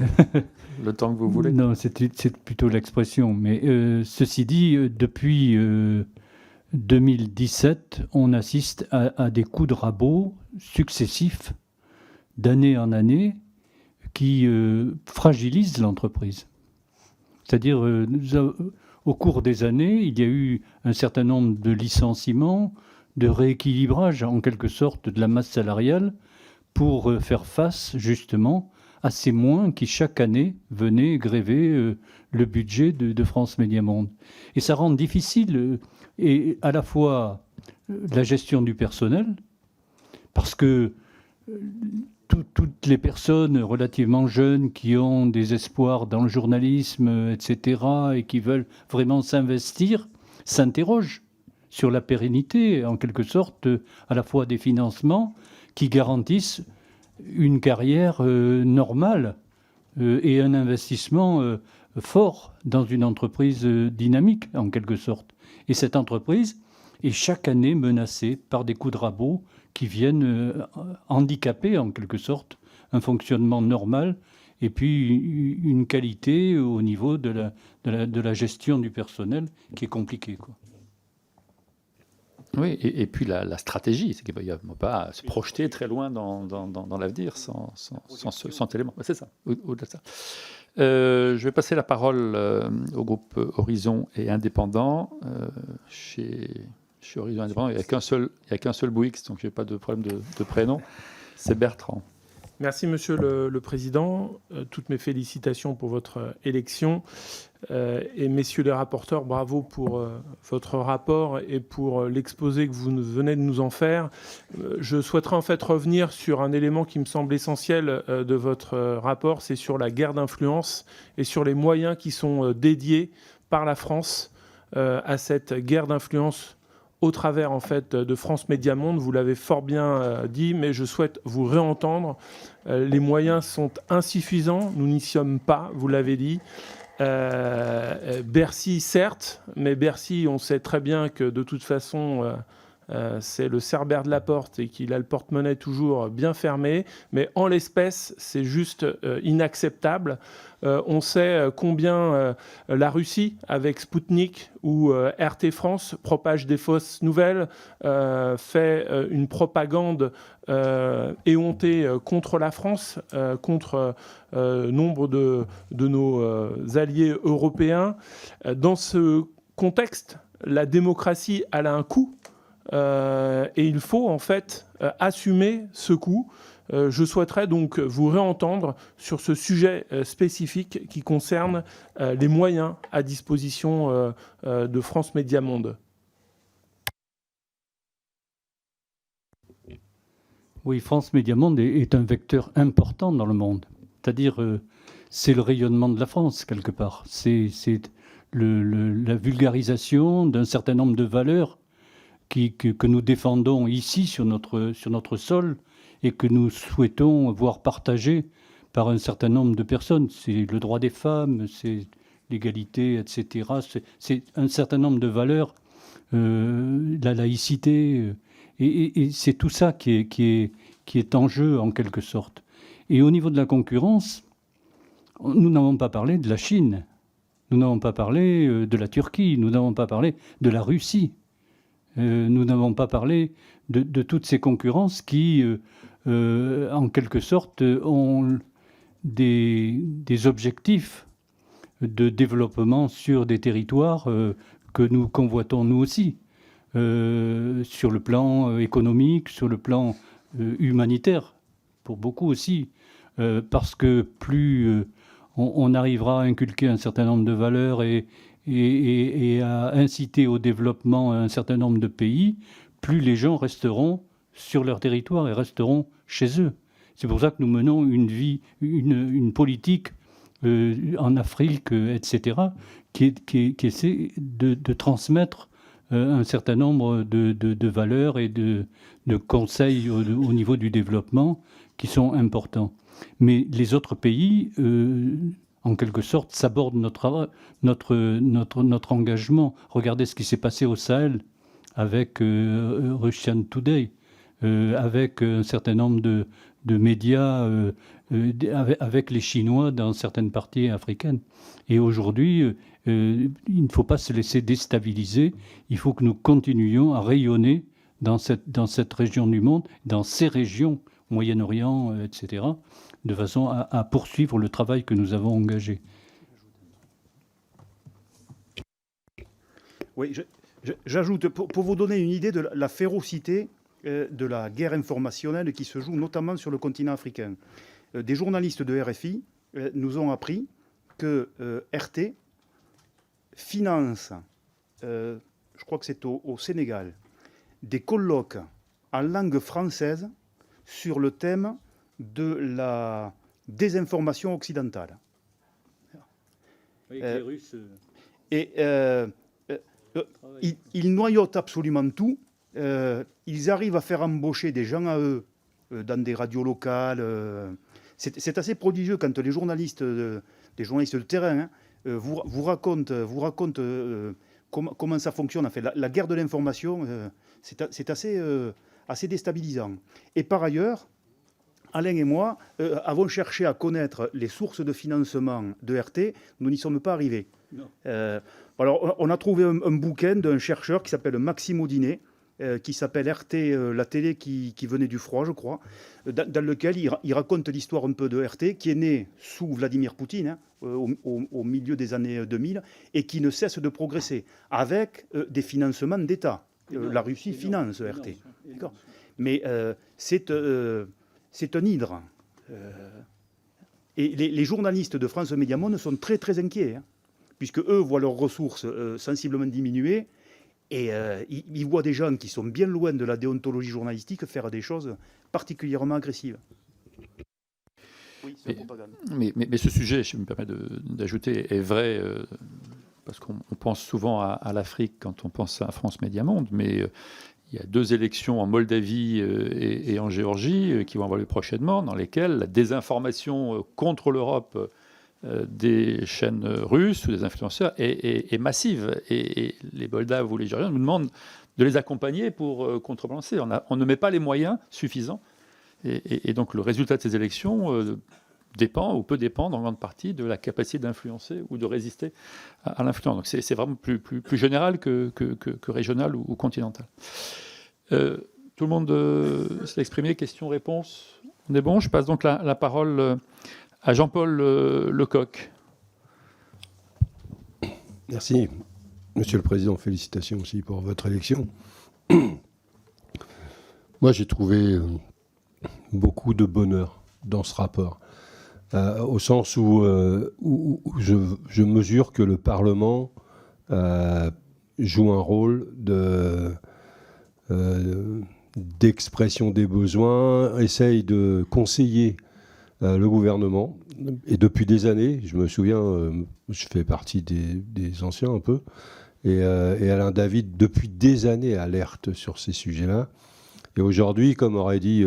le temps que vous voulez. Non, c'est plutôt l'expression. Mais ceci dit, depuis 2017, on assiste à des coups de rabot successifs, d'année en année, qui fragilisent l'entreprise. C'est-à-dire, au cours des années, il y a eu un certain nombre de licenciements, de rééquilibrage, en quelque sorte, de la masse salariale, pour faire face, justement, à ces moins qui, chaque année, venaient gréver le budget de France Médias Monde. Et ça rend difficile, et à la fois la gestion du personnel, parce que toutes les personnes relativement jeunes qui ont des espoirs dans le journalisme, etc., et qui veulent vraiment s'investir, s'interrogent sur la pérennité, en quelque sorte, à la fois des financements qui garantissent une carrière normale et un investissement fort dans une entreprise dynamique, en quelque sorte. Et cette entreprise est chaque année menacée par des coups de rabot qui viennent handicaper, en quelque sorte, un fonctionnement normal et puis une qualité au niveau de la gestion du personnel qui est compliquée, quoi. Oui, et puis la stratégie, c'est qu'il ne va pas se projeter très loin dans l'avenir sans cet élément. C'est ça, au-delà de ça. Je vais passer la parole au groupe Horizon et Indépendant. Chez Horizon et Indépendant, il n'y a qu'un seul Bouygues, donc je n'ai pas de problème de prénom. C'est Bertrand. Merci, Monsieur le Président. Toutes mes félicitations pour votre élection. Et messieurs les rapporteurs, bravo pour votre rapport et pour l'exposé que vous venez de nous en faire. Je souhaiterais en fait revenir sur un élément qui me semble essentiel de votre rapport, c'est sur la guerre d'influence et sur les moyens qui sont dédiés par la France à cette guerre d'influence au travers en fait de France Média Monde. Vous l'avez fort bien dit, mais je souhaite vous réentendre. Les moyens sont insuffisants, nous n'y sommes pas, vous l'avez dit. Bercy, certes, mais Bercy, on sait très bien que de toute façon, c'est le cerbère de la porte et qu'il a le porte-monnaie toujours bien fermé. Mais en l'espèce, c'est juste inacceptable. On sait combien la Russie, avec Sputnik ou RT France, propage des fausses nouvelles, fait une propagande éhontée contre la France, contre nombre de nos alliés européens. Dans ce contexte, la démocratie, elle a un coût. Et il faut en fait assumer ce coût. Je souhaiterais donc vous réentendre sur ce sujet spécifique qui concerne les moyens à disposition de France Média Monde. Oui, France Média Monde est un vecteur important dans le monde. C'est-à-dire, c'est le rayonnement de la France, quelque part. C'est la vulgarisation d'un certain nombre de valeurs que nous défendons ici sur notre sol et que nous souhaitons voir partagées par un certain nombre de personnes. C'est le droit des femmes, c'est l'égalité, etc. C'est un certain nombre de valeurs, la laïcité, et c'est tout ça qui est en jeu en quelque sorte. Et au niveau de la concurrence, nous n'avons pas parlé de la Chine, nous n'avons pas parlé de la Turquie, nous n'avons pas parlé de la Russie. Nous n'avons pas parlé de toutes ces concurrences qui, en quelque sorte, ont des objectifs de développement sur des territoires que nous convoitons nous aussi, sur le plan économique, sur le plan humanitaire, pour beaucoup aussi, parce que plus on arrivera à inculquer un certain nombre de valeurs et à inciter au développement un certain nombre de pays, plus les gens resteront sur leur territoire et resteront chez eux. C'est pour ça que nous menons une politique en Afrique, etc., qui essaie de transmettre un certain nombre de valeurs et de conseils au niveau du développement qui sont importants. Mais les autres pays, en quelque sorte, sabordent notre engagement. Regardez ce qui s'est passé au Sahel avec Russian Today, avec un certain nombre de médias, avec les Chinois dans certaines parties africaines. Et aujourd'hui, il ne faut pas se laisser déstabiliser. Il faut que nous continuions à rayonner dans cette région du monde, dans ces régions, Moyen-Orient, etc., de façon à poursuivre le travail que nous avons engagé. Oui, j'ajoute, pour vous donner une idée de la férocité de la guerre informationnelle qui se joue notamment sur le continent africain. Des journalistes de RFI nous ont appris que RT finance, je crois que c'est au Sénégal, des colloques en langue française sur le thème de la désinformation occidentale. Oui, les Russes. Ils noyautent absolument tout. Ils arrivent à faire embaucher des gens à eux dans des radios locales. C'est assez prodigieux quand les journalistes de terrain vous racontent comment ça fonctionne. En fait, la guerre de l'information, c'est assez déstabilisant. Et par ailleurs, Alain et moi avons cherché à connaître les sources de financement de RT. Nous n'y sommes pas arrivés. Alors, on a trouvé un bouquin d'un chercheur qui s'appelle Maxime Audinet, qui s'appelle RT, la télé qui venait du froid, je crois, dans lequel il raconte l'histoire un peu de RT, qui est né sous Vladimir Poutine, au milieu des années 2000, et qui ne cesse de progresser, avec des financements d'État. La Russie finance RT. D'accord. Mais c'est un hydre. Et les journalistes de France Médias Monde sont très très inquiets, hein, puisque eux voient leurs ressources sensiblement diminuer, et ils voient des gens qui sont bien loin de la déontologie journalistique faire des choses particulièrement agressives. Oui, c'est la propagande. Mais ce sujet, je me permets d'ajouter, est vrai, parce qu'on pense souvent à l'Afrique quand on pense à France Médias Monde, mais il y a 2 élections en Moldavie et en Géorgie qui vont avoir lieu prochainement, dans lesquelles la désinformation contre l'Europe des chaînes russes ou des influenceurs est massive. Et les Moldaves ou les Géorgiens nous demandent de les accompagner pour contrebalancer. On ne met pas les moyens suffisants. Et donc le résultat de ces élections dépend ou peut dépendre en grande partie de la capacité d'influencer ou de résister à l'influence. Donc c'est vraiment plus général que régional ou continental. Tout le monde s'est exprimé, questions-réponses. On est bon. Je passe donc la parole à Jean-Paul Lecoq. Merci. Monsieur le Président, félicitations aussi pour votre élection. Moi, j'ai trouvé beaucoup de bonheur dans ce rapport, au sens où je mesure que le Parlement joue un rôle d'expression des besoins, essaye de conseiller le gouvernement. Et depuis des années, je me souviens, je fais partie des anciens un peu, et Alain David, depuis des années, alerte sur ces sujets-là. Et aujourd'hui, comme aurait dit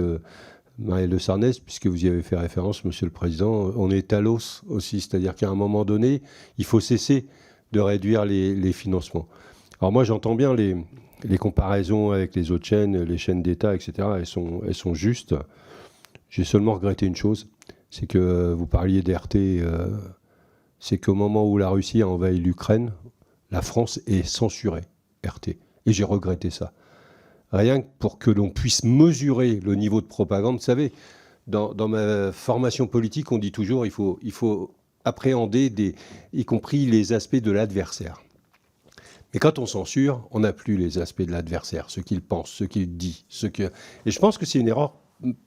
Marielle de Sarnez, puisque vous y avez fait référence, Monsieur le Président, on est à l'os aussi. C'est-à-dire qu'à un moment donné, il faut cesser de réduire les financements. Alors moi, j'entends bien les comparaisons avec les autres chaînes, les chaînes d'État, etc. Elles sont justes. J'ai seulement regretté une chose, c'est que vous parliez d'RT, c'est qu'au moment où la Russie a envahi l'Ukraine, la France est censurée, RT. Et j'ai regretté ça. Rien que pour que l'on puisse mesurer le niveau de propagande. Vous savez, dans ma formation politique, on dit toujours il faut appréhender y compris les aspects de l'adversaire. Mais quand on censure, on n'a plus les aspects de l'adversaire, ce qu'il pense, ce qu'il dit. Et je pense que c'est une erreur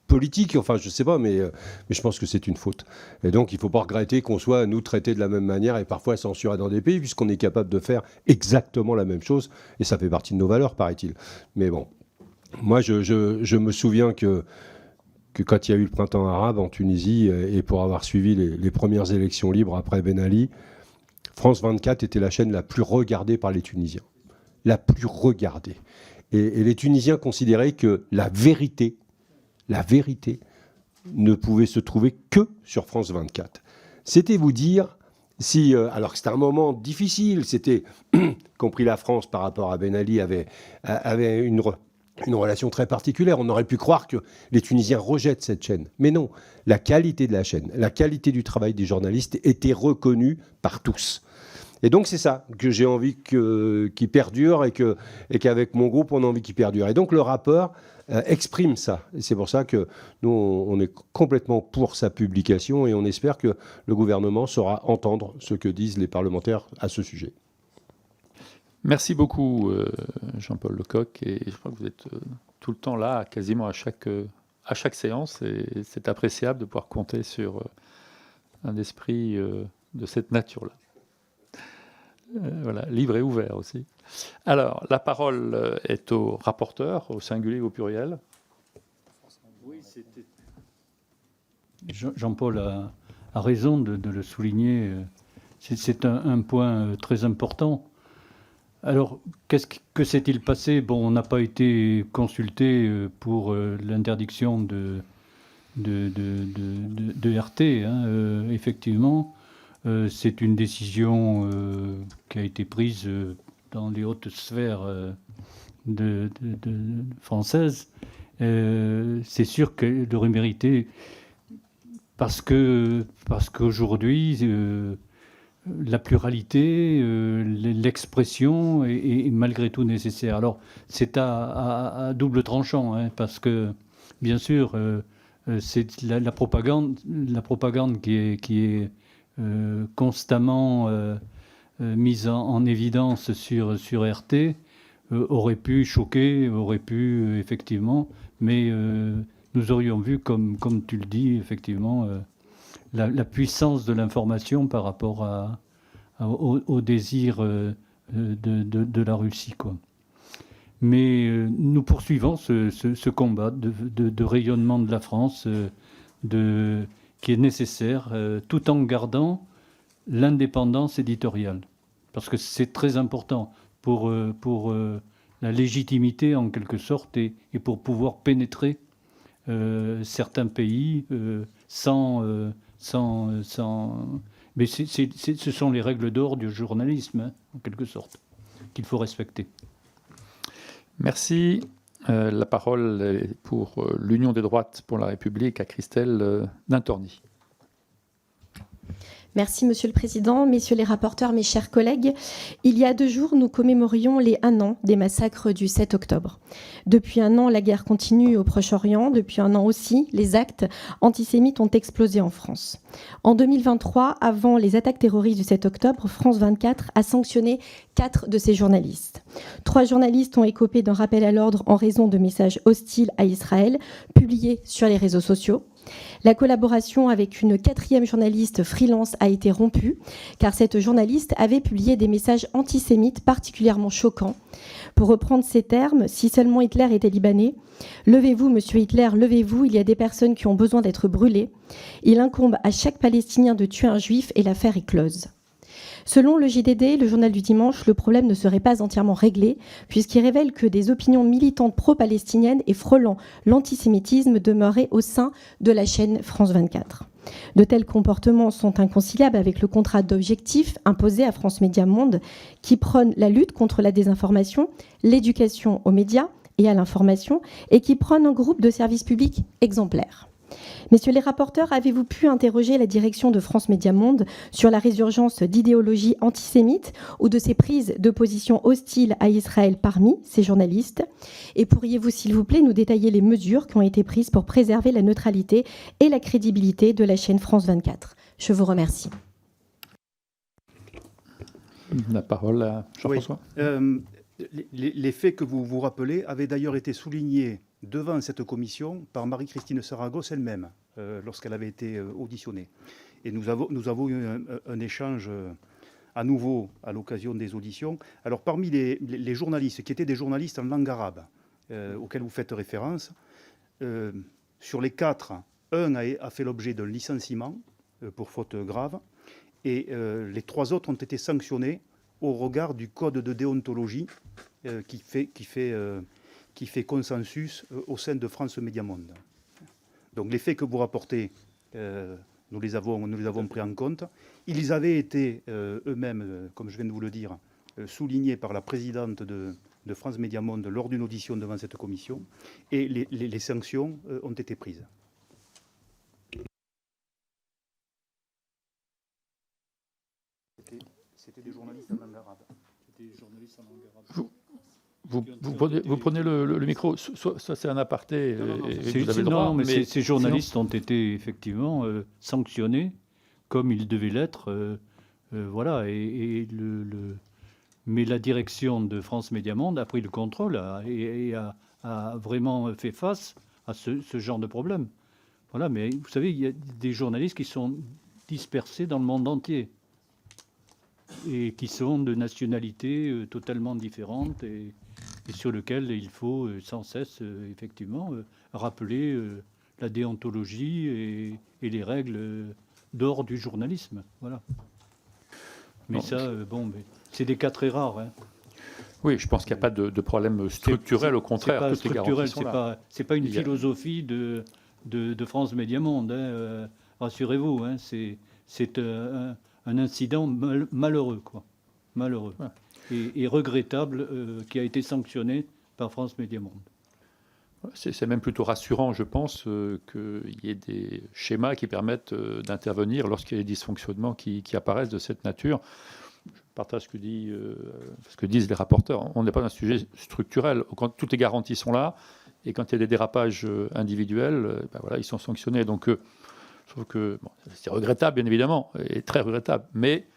politique, enfin je ne sais pas, mais je pense que c'est une faute. Et donc il ne faut pas regretter qu'on soit, nous, traités de la même manière et parfois censurés dans des pays, puisqu'on est capable de faire exactement la même chose, et ça fait partie de nos valeurs, paraît-il. Mais bon, moi je me souviens que quand il y a eu le printemps arabe en Tunisie, et pour avoir suivi les premières élections libres après Ben Ali, France 24 était la chaîne la plus regardée par les Tunisiens. La plus regardée. Et les Tunisiens considéraient que la vérité ne pouvait se trouver que sur France 24. C'était vous dire, si, alors que c'était un moment difficile, c'était, compris la France par rapport à Ben Ali, avait une relation très particulière. On aurait pu croire que les Tunisiens rejettent cette chaîne. Mais non, la qualité de la chaîne, la qualité du travail des journalistes était reconnue par tous. Et donc c'est ça que j'ai envie qu'il perdure et qu'avec mon groupe, on a envie qu'il perdure. Et donc le rapport exprime ça. Et c'est pour ça que nous, on est complètement pour sa publication et on espère que le gouvernement saura entendre ce que disent les parlementaires à ce sujet. Merci beaucoup, Jean-Paul Lecoq. Et je crois que vous êtes tout le temps là, quasiment à chaque séance. Et c'est appréciable de pouvoir compter sur un esprit de cette nature-là. Voilà, libre et ouvert aussi. Alors, la parole est au rapporteur, au singulier ou au pluriel. Oui, c'était... Jean-Paul a raison de le souligner. C'est un point très important. Alors, que s'est-il passé? Bon, on n'a pas été consulté pour l'interdiction de RT, hein, effectivement. C'est une décision qui a été prise dans les hautes sphères françaises. C'est sûr qu'elle aurait mérité, parce qu'aujourd'hui, la pluralité, l'expression est malgré tout nécessaire. Alors, c'est à double tranchant, hein, parce que, bien sûr, c'est la propagande qui est constamment mise en évidence sur RT aurait pu choquer, effectivement, mais nous aurions vu, comme tu le dis, effectivement, la puissance de l'information par rapport au désir de la Russie, quoi. Mais nous poursuivons ce combat de rayonnement de la France qui est nécessaire, tout en gardant l'indépendance éditoriale. Parce que c'est très important pour la légitimité, en quelque sorte, et pour pouvoir pénétrer certains pays mais ce sont les règles d'or du journalisme, hein, en quelque sorte, qu'il faut respecter. Merci. La parole est pour l'Union des droites pour la République à Christelle Dintorni. Merci, Monsieur le Président, messieurs les rapporteurs, mes chers collègues. Il y a 2 jours, nous commémorions les 1 an des massacres du 7 octobre. Depuis 1 an, la guerre continue au Proche-Orient. Depuis 1 an aussi, les actes antisémites ont explosé en France. En 2023, avant les attaques terroristes du 7 octobre, France 24 a sanctionné 4 de ses journalistes. 3 journalistes ont écopé d'un rappel à l'ordre en raison de messages hostiles à Israël, publiés sur les réseaux sociaux. La collaboration avec une 4e journaliste freelance a été rompue, car cette journaliste avait publié des messages antisémites particulièrement choquants. Pour reprendre ces termes, si seulement Hitler était libanais, levez-vous, monsieur Hitler, levez-vous, il y a des personnes qui ont besoin d'être brûlées. Il incombe à chaque Palestinien de tuer un juif et l'affaire est close. Selon le JDD, le journal du dimanche, le problème ne serait pas entièrement réglé, puisqu'il révèle que des opinions militantes pro-palestiniennes et frôlant l'antisémitisme demeuraient au sein de la chaîne France 24. De tels comportements sont inconciliables avec le contrat d'objectifs imposé à France Médias Monde, qui prône la lutte contre la désinformation, l'éducation aux médias et à l'information, et qui prône un groupe de services publics exemplaires. Messieurs les rapporteurs, avez-vous pu interroger la direction de France Médias Monde sur la résurgence d'idéologies antisémites ou de ces prises de position hostiles à Israël parmi ces journalistes? Et pourriez-vous, s'il vous plaît, nous détailler les mesures qui ont été prises pour préserver la neutralité et la crédibilité de la chaîne France 24? Je vous remercie. La parole à Jean-François. Oui. Les faits que vous vous rappelez avaient d'ailleurs été soulignés devant cette commission par Marie-Christine Saragosse elle-même, lorsqu'elle avait été auditionnée. Et nous avons eu un échange à nouveau à l'occasion des auditions. Alors, parmi les journalistes, qui étaient des journalistes en langue arabe, auxquels vous faites référence, sur les 4, un a fait l'objet d'un licenciement pour faute grave, et les 3 autres ont été sanctionnés au regard du code de déontologie qui fait consensus au sein de France Médias Monde. Donc les faits que vous rapportez, nous les avons pris en compte. Ils avaient été eux-mêmes, comme je viens de vous le dire, soulignés par la présidente de France Médias Monde lors d'une audition devant cette commission, et les sanctions ont été prises. C'était des journalistes en langue arabe. Vous prenez le micro, ça c'est un aparté, et vous avez le droit. Non, mais ces journalistes ont été effectivement sanctionnés comme ils devaient l'être. Voilà, mais la direction de France Médias Monde a pris le contrôle et a vraiment fait face à ce genre de problème. Voilà, mais vous savez, il y a des journalistes qui sont dispersés dans le monde entier et qui sont de nationalités totalement différentes et sur lesquelles il faut sans cesse, effectivement, rappeler la déontologie et les règles d'or du journalisme. Voilà. Mais ça, c'est des cas très rares. Hein. Oui, je pense qu'il n'y a pas de problème structurel, au contraire, toutes les garanties sont là. C'est pas une philosophie de France Médias Monde, hein, rassurez-vous. Hein, c'est un incident malheureux, quoi. Malheureux. Ouais. Et regrettable, qui a été sanctionné par France Médias Monde. C'est même plutôt rassurant, je pense, qu'il y ait des schémas qui permettent d'intervenir lorsqu'il y a des dysfonctionnements qui apparaissent de cette nature. Je partage ce que disent les rapporteurs. On n'est pas dans un sujet structurel. Quand toutes les garanties sont là, et quand il y a des dérapages individuels, voilà, ils sont sanctionnés. Donc, je trouve que c'est regrettable, bien évidemment, et très regrettable, mais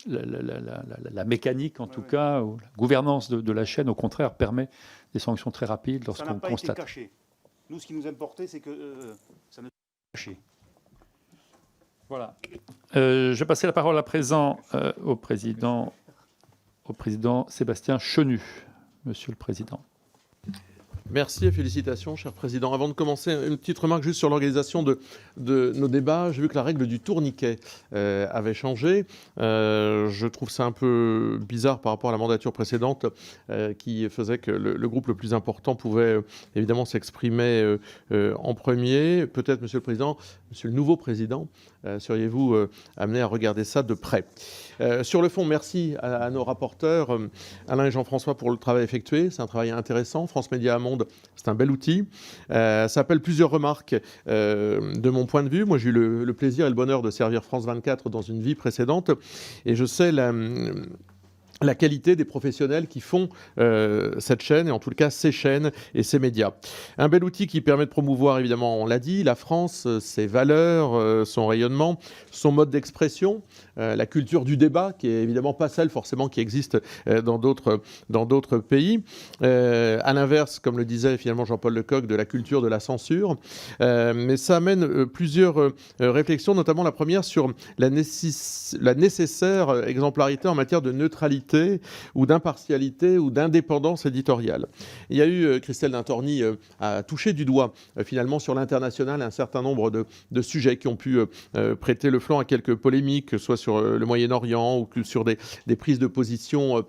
la mécanique, en tout cas, ou la gouvernance de la chaîne, au contraire, permet des sanctions très rapides lorsqu'on constate. Ça n'a pas été caché. Nous, ce qui nous importait, c'est que ça ne soit pas caché. Voilà. Je vais passer la parole à présent au président Sébastien Chenu. Monsieur le Président. Merci et félicitations, cher Président. Avant de commencer, une petite remarque juste sur l'organisation de nos débats. J'ai vu que la règle du tourniquet avait changé. Je trouve ça un peu bizarre par rapport à la mandature précédente qui faisait que le groupe le plus important pouvait évidemment s'exprimer en premier. Peut-être, Monsieur le Président, Monsieur le nouveau Président, seriez-vous amené à regarder ça de près. Sur le fond, merci à nos rapporteurs, Alain et Jean-François, pour le travail effectué. C'est un travail intéressant. France Médias Monde, c'est un bel outil. Ça appelle plusieurs remarques de mon point de vue. Moi, j'ai eu le plaisir et le bonheur de servir France 24 dans une vie précédente. Et je sais la qualité des professionnels qui font cette chaîne, et en tout cas ces chaînes et ces médias. Un bel outil qui permet de promouvoir, évidemment, on l'a dit, la France, ses valeurs, son rayonnement, son mode d'expression, la culture du débat, qui est évidemment pas celle forcément qui existe dans d'autres pays. À l'inverse, comme le disait finalement Jean-Paul Lecoq, de la culture de la censure. Mais ça amène plusieurs réflexions, notamment la première sur la nécessaire exemplarité en matière de neutralité ou d'impartialité ou d'indépendance éditoriale. Il y a eu, Christelle Dintorni a touché du doigt finalement sur l'international un certain nombre de sujets qui ont pu prêter le flanc à quelques polémiques, que ce soit sur le Moyen-Orient ou que sur des prises de position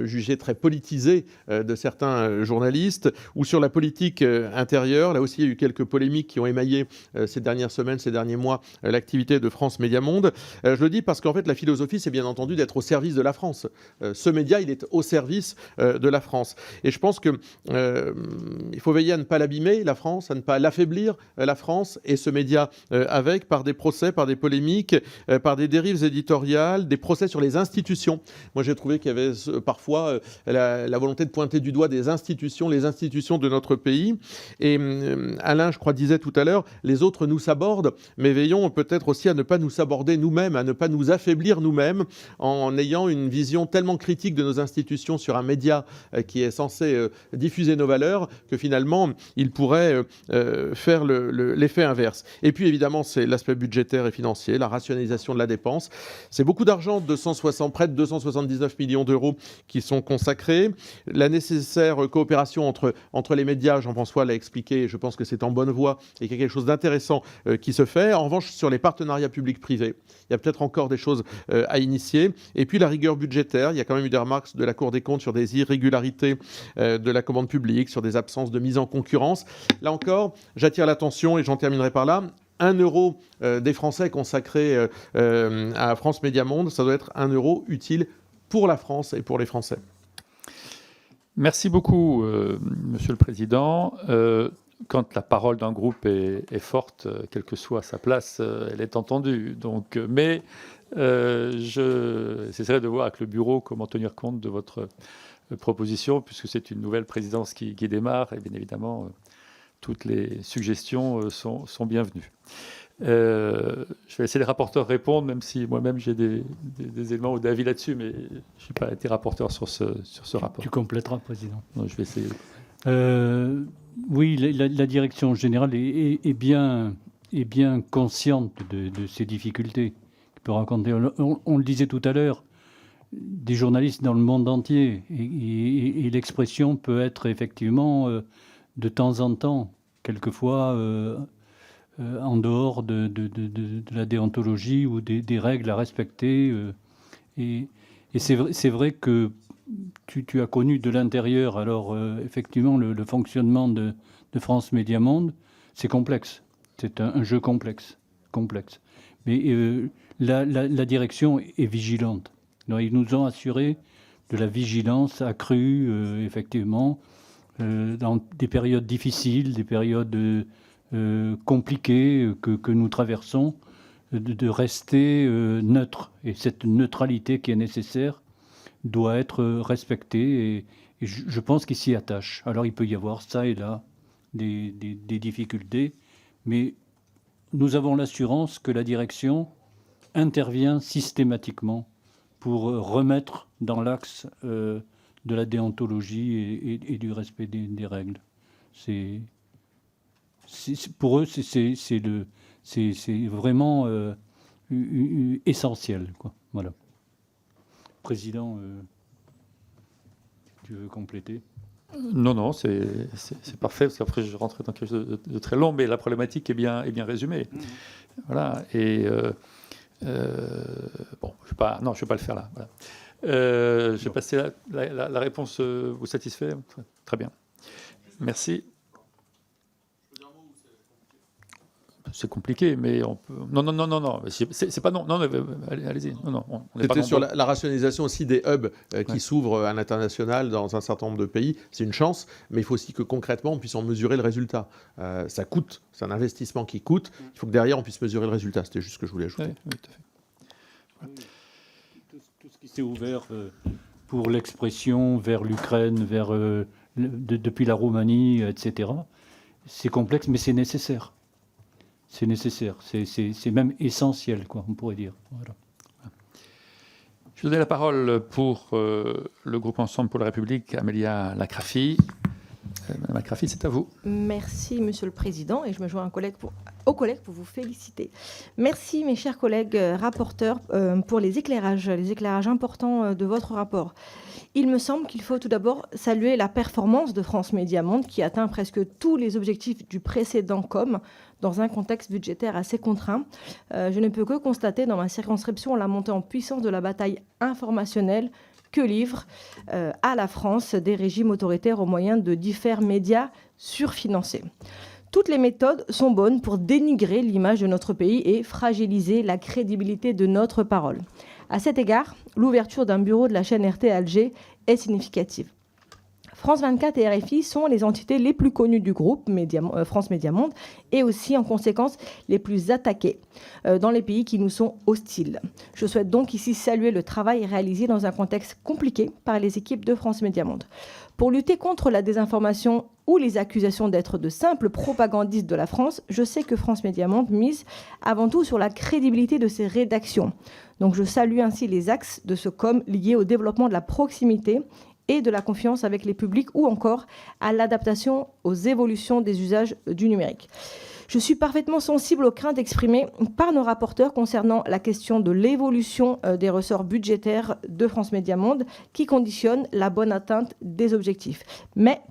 jugées très politisées de certains journalistes, ou sur la politique intérieure. Là aussi, il y a eu quelques polémiques qui ont émaillé ces dernières semaines, ces derniers mois, l'activité de France Médias Monde. Je le dis parce qu'en fait, la philosophie, c'est bien entendu d'être au service de la France. Ce média, il est au service de la France. Et je pense qu'il faut veiller à ne pas l'abîmer, la France, à ne pas l'affaiblir, la France, et ce média avec, par des procès, par des polémiques, par des dérives éditoriales, des procès sur les institutions. Moi, j'ai trouvé qu'il y avait parfois la volonté de pointer du doigt des institutions, les institutions de notre pays. Et Alain, je crois, disait tout à l'heure, les autres nous sabordent, mais veillons peut-être aussi à ne pas nous saborder nous-mêmes, à ne pas nous affaiblir nous-mêmes en ayant une vision tellement critique de nos institutions sur un média qui est censé diffuser nos valeurs, que finalement, il pourrait faire l'effet inverse. Et puis, évidemment, c'est l'aspect budgétaire et financier, la rationalisation de la dépense. C'est beaucoup d'argent, près de 279 millions d'euros qui sont consacrés. La nécessaire coopération entre les médias, Jean-François l'a expliqué, je pense que c'est en bonne voie et qu'il y a quelque chose d'intéressant qui se fait. En revanche, sur les partenariats publics-privés, il y a peut-être encore des choses à initier. Et puis, la rigueur budgétaire, il y a quand même eu des remarques de la Cour des comptes sur des irrégularités de la commande publique, sur des absences de mise en concurrence. Là encore, j'attire l'attention, et j'en terminerai par là, 1 euro des Français consacré à France Médias Monde, ça doit être 1 euro utile pour la France et pour les Français. Merci beaucoup, Monsieur le Président. Quand la parole d'un groupe est forte, quelle que soit sa place, elle est entendue. Donc, mais j'essaierai de voir avec le bureau comment tenir compte de votre proposition, puisque c'est une nouvelle présidence qui démarre, et bien évidemment, toutes les suggestions sont bienvenues. Je vais laisser les rapporteurs répondre, même si moi-même j'ai des éléments ou d'avis là-dessus, mais je n'ai pas été rapporteur sur ce rapport. Tu compléteras, Président. Non, je vais essayer. Oui, la direction générale est bien consciente de ces difficultés qu'il peut raconter. On le disait tout à l'heure, des journalistes dans le monde entier, et l'expression peut être effectivement de temps en temps, quelquefois en dehors de la déontologie ou des règles à respecter. Et c'est vrai que tu as connu de l'intérieur, alors effectivement, le fonctionnement de France Médias Monde, c'est complexe. C'est un jeu complexe. Mais la direction est vigilante. Alors, ils nous ont assuré de la vigilance accrue, effectivement, dans des périodes difficiles, des périodes compliquées que nous traversons, de rester neutre. Et cette neutralité qui est nécessaire doit être respectée, et je pense qu'ils s'y attachent. Alors il peut y avoir ça et là des difficultés, mais nous avons l'assurance que la direction intervient systématiquement pour remettre dans l'axe de la déontologie et du respect des règles. pour eux, c'est vraiment essentiel, quoi. Voilà. Président, tu veux compléter? Non, c'est parfait, parce qu'après je rentrais dans quelque chose de très long, mais la problématique est bien résumée. Voilà, et bon, je ne vais pas le faire là. Voilà. Je vais passer la réponse, vous satisfait? Très bien. Merci. C'est compliqué, mais on peut. Non. C'est pas non. Non, allez-y. Non. C'était sur la rationalisation aussi des hubs qui s'ouvrent à l'international dans un certain nombre de pays. C'est une chance, mais il faut aussi que concrètement on puisse en mesurer le résultat. Ça coûte, c'est un investissement qui coûte. Il faut que derrière on puisse mesurer le résultat. C'était juste ce que je voulais ajouter. Oui, tout à fait. Voilà. Tout ce qui s'est ouvert pour l'expression vers l'Ukraine, depuis la Roumanie, etc. C'est complexe, mais c'est nécessaire. C'est nécessaire, c'est même essentiel, quoi, on pourrait dire. Voilà. Je vais donner la parole pour le groupe Ensemble pour la République, Amélia Lacrafi. Madame Lacrafi, c'est à vous. Merci, Monsieur le Président, et je me joins aux collègues pour vous féliciter. Merci, mes chers collègues rapporteurs, pour les éclairages importants de votre rapport. Il me semble qu'il faut tout d'abord saluer la performance de France Médias Monde, qui atteint presque tous les objectifs du précédent COM, dans un contexte budgétaire assez contraint. Je ne peux que constater dans ma circonscription la montée en puissance de la bataille informationnelle que livrent à la France des régimes autoritaires au moyen de différents médias surfinancés. Toutes les méthodes sont bonnes pour dénigrer l'image de notre pays et fragiliser la crédibilité de notre parole. À cet égard, l'ouverture d'un bureau de la chaîne RT à Alger est significative. France 24 et RFI sont les entités les plus connues du groupe France Médias Monde et aussi en conséquence les plus attaquées dans les pays qui nous sont hostiles. Je souhaite donc ici saluer le travail réalisé dans un contexte compliqué par les équipes de France Médias Monde. Pour lutter contre la désinformation ou les accusations d'être de simples propagandistes de la France, je sais que France Médias Monde mise avant tout sur la crédibilité de ses rédactions. Donc je salue ainsi les axes de ce COM liés au développement de la proximité et de la confiance avec les publics ou encore à l'adaptation aux évolutions des usages du numérique. Je suis parfaitement sensible aux craintes exprimées par nos rapporteurs concernant la question de l'évolution des ressorts budgétaires de France Médias Monde qui conditionnent la bonne atteinte des objectifs. Mais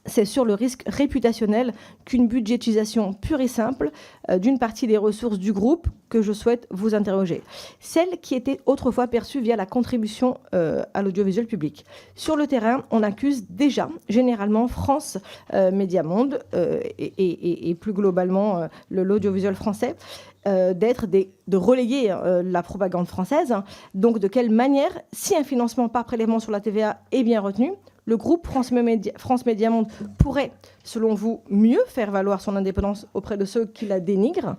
c'est sur le risque réputationnel qu'une budgétisation pure et simple d'une partie des ressources du groupe que je souhaite vous interroger. Celle qui était autrefois perçue via la contribution à l'audiovisuel public. Sur le terrain, on accuse déjà généralement France Médias Monde et plus globalement l'audiovisuel français de relayer la propagande française. Donc de quelle manière, si un financement par prélèvement sur la TVA est bien retenu, le groupe France Médias Monde pourrait, selon vous, mieux faire valoir son indépendance auprès de ceux qui la dénigrent.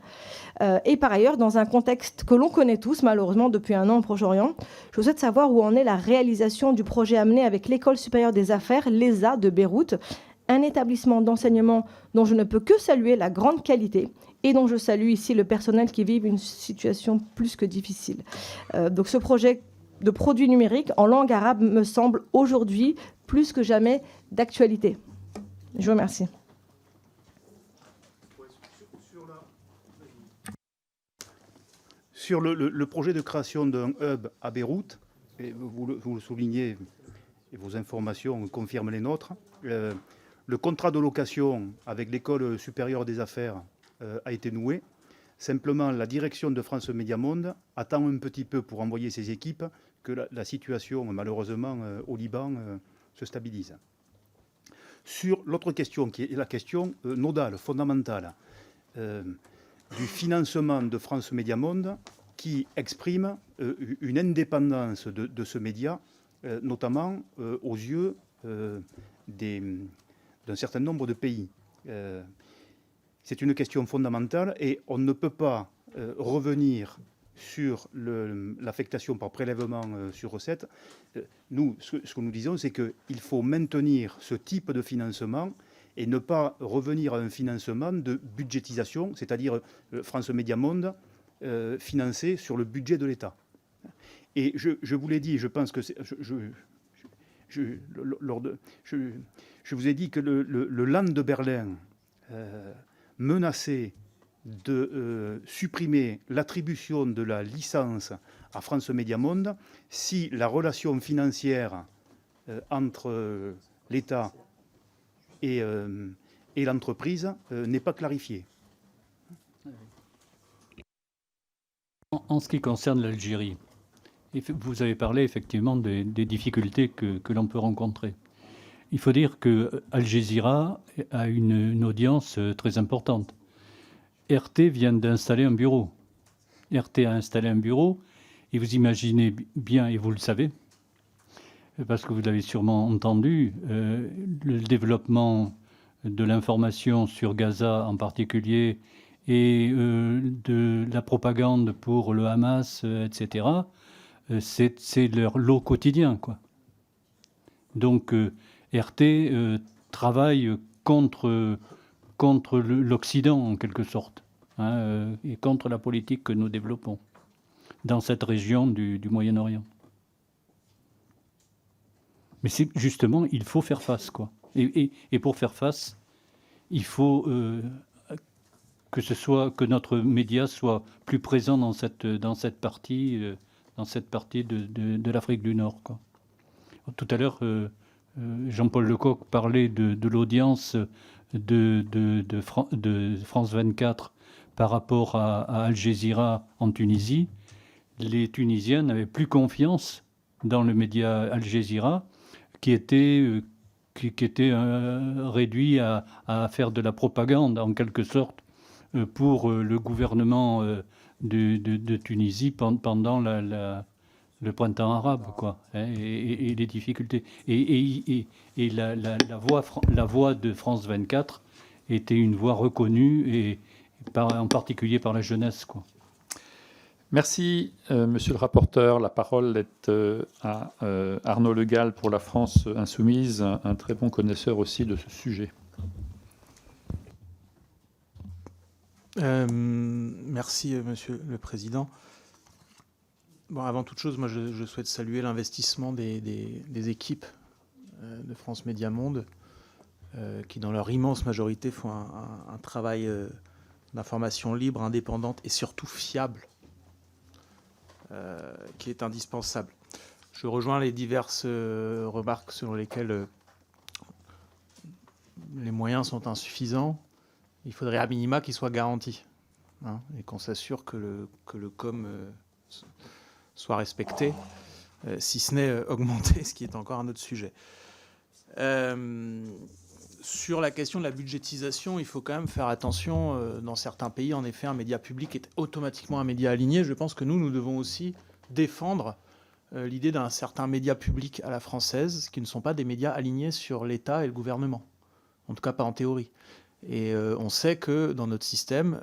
Et par ailleurs, dans un contexte que l'on connaît tous, malheureusement, depuis un an au Proche-Orient, je souhaite savoir où en est la réalisation du projet amené avec l'École supérieure des affaires, l'ESA de Beyrouth, un établissement d'enseignement dont je ne peux que saluer la grande qualité et dont je salue ici le personnel qui vit une situation plus que difficile. Donc ce projet de produits numériques en langue arabe me semble aujourd'hui plus que jamais d'actualité. Je vous remercie. Sur le projet de création d'un hub à Beyrouth, et vous le soulignez, et vos informations confirment les nôtres, le contrat de location avec l'École supérieure des affaires a été noué. Simplement, la direction de France Médias Monde attend un petit peu pour envoyer ses équipes que la situation, malheureusement, au Liban se stabilise. Sur l'autre question, qui est la question nodale, fondamentale, du financement de France Médias Monde, qui exprime une indépendance de ce média, notamment aux yeux d'un certain nombre de pays. C'est une question fondamentale et on ne peut pas revenir sur l'affectation par prélèvement sur recette. Nous, ce que nous disons, c'est qu'il faut maintenir ce type de financement et ne pas revenir à un financement de budgétisation, c'est-à-dire France Médias Monde financé sur le budget de l'État. Et je vous l'ai dit, je pense que je vous ai dit que le Land de Berlin menacé de supprimer l'attribution de la licence à France Médias Monde si la relation financière entre l'État et l'entreprise n'est pas clarifiée. En ce qui concerne l'Algérie, vous avez parlé effectivement des difficultés que l'on peut rencontrer. Il faut dire que Al Jazeera a une audience très importante. RT vient d'installer un bureau. RT a installé un bureau et vous imaginez bien, et vous le savez, parce que vous l'avez sûrement entendu, le développement de l'information sur Gaza en particulier et de la propagande pour le Hamas, etc., c'est leur lot quotidien, quoi. Donc RT travaille contre l'Occident, en quelque sorte, hein, et contre la politique que nous développons dans cette région du Moyen-Orient. Mais c'est justement, il faut faire face, quoi. Et pour faire face, il faut que notre média soit plus présent dans cette partie de l'Afrique du Nord, quoi. Tout à l'heure, Jean-Paul Lecoq parlait de l'audience de France 24 par rapport à Al Jazeera en Tunisie. Les Tunisiens n'avaient plus confiance dans le média Al Jazeera, qui était réduit à faire de la propagande, en quelque sorte, pour le gouvernement de Tunisie pendant le printemps arabe, quoi, hein, et les difficultés. Et la voix de France 24 était une voix reconnue, et en particulier par la jeunesse, quoi. Merci, monsieur le rapporteur. La parole est à Arnaud Le Gall pour la France Insoumise, un très bon connaisseur aussi de ce sujet. Merci, Monsieur le Président. Bon, avant toute chose, moi, je souhaite saluer l'investissement des équipes de France Médias Monde, qui, dans leur immense majorité, font un travail d'information libre, indépendante et surtout fiable, qui est indispensable. Je rejoins les diverses remarques selon lesquelles les moyens sont insuffisants. Il faudrait à minima qu'ils soient garantis, hein, et qu'on s'assure que le com soit respecté, si ce n'est augmenté, ce qui est encore un autre sujet. Sur la question de la budgétisation, il faut quand même faire attention. Dans certains pays, en effet, un média public est automatiquement un média aligné. Je pense que nous devons aussi défendre l'idée d'un certain média public à la française, qui ne sont pas des médias alignés sur l'État et le gouvernement. En tout cas, pas en théorie. Et on sait que dans notre système,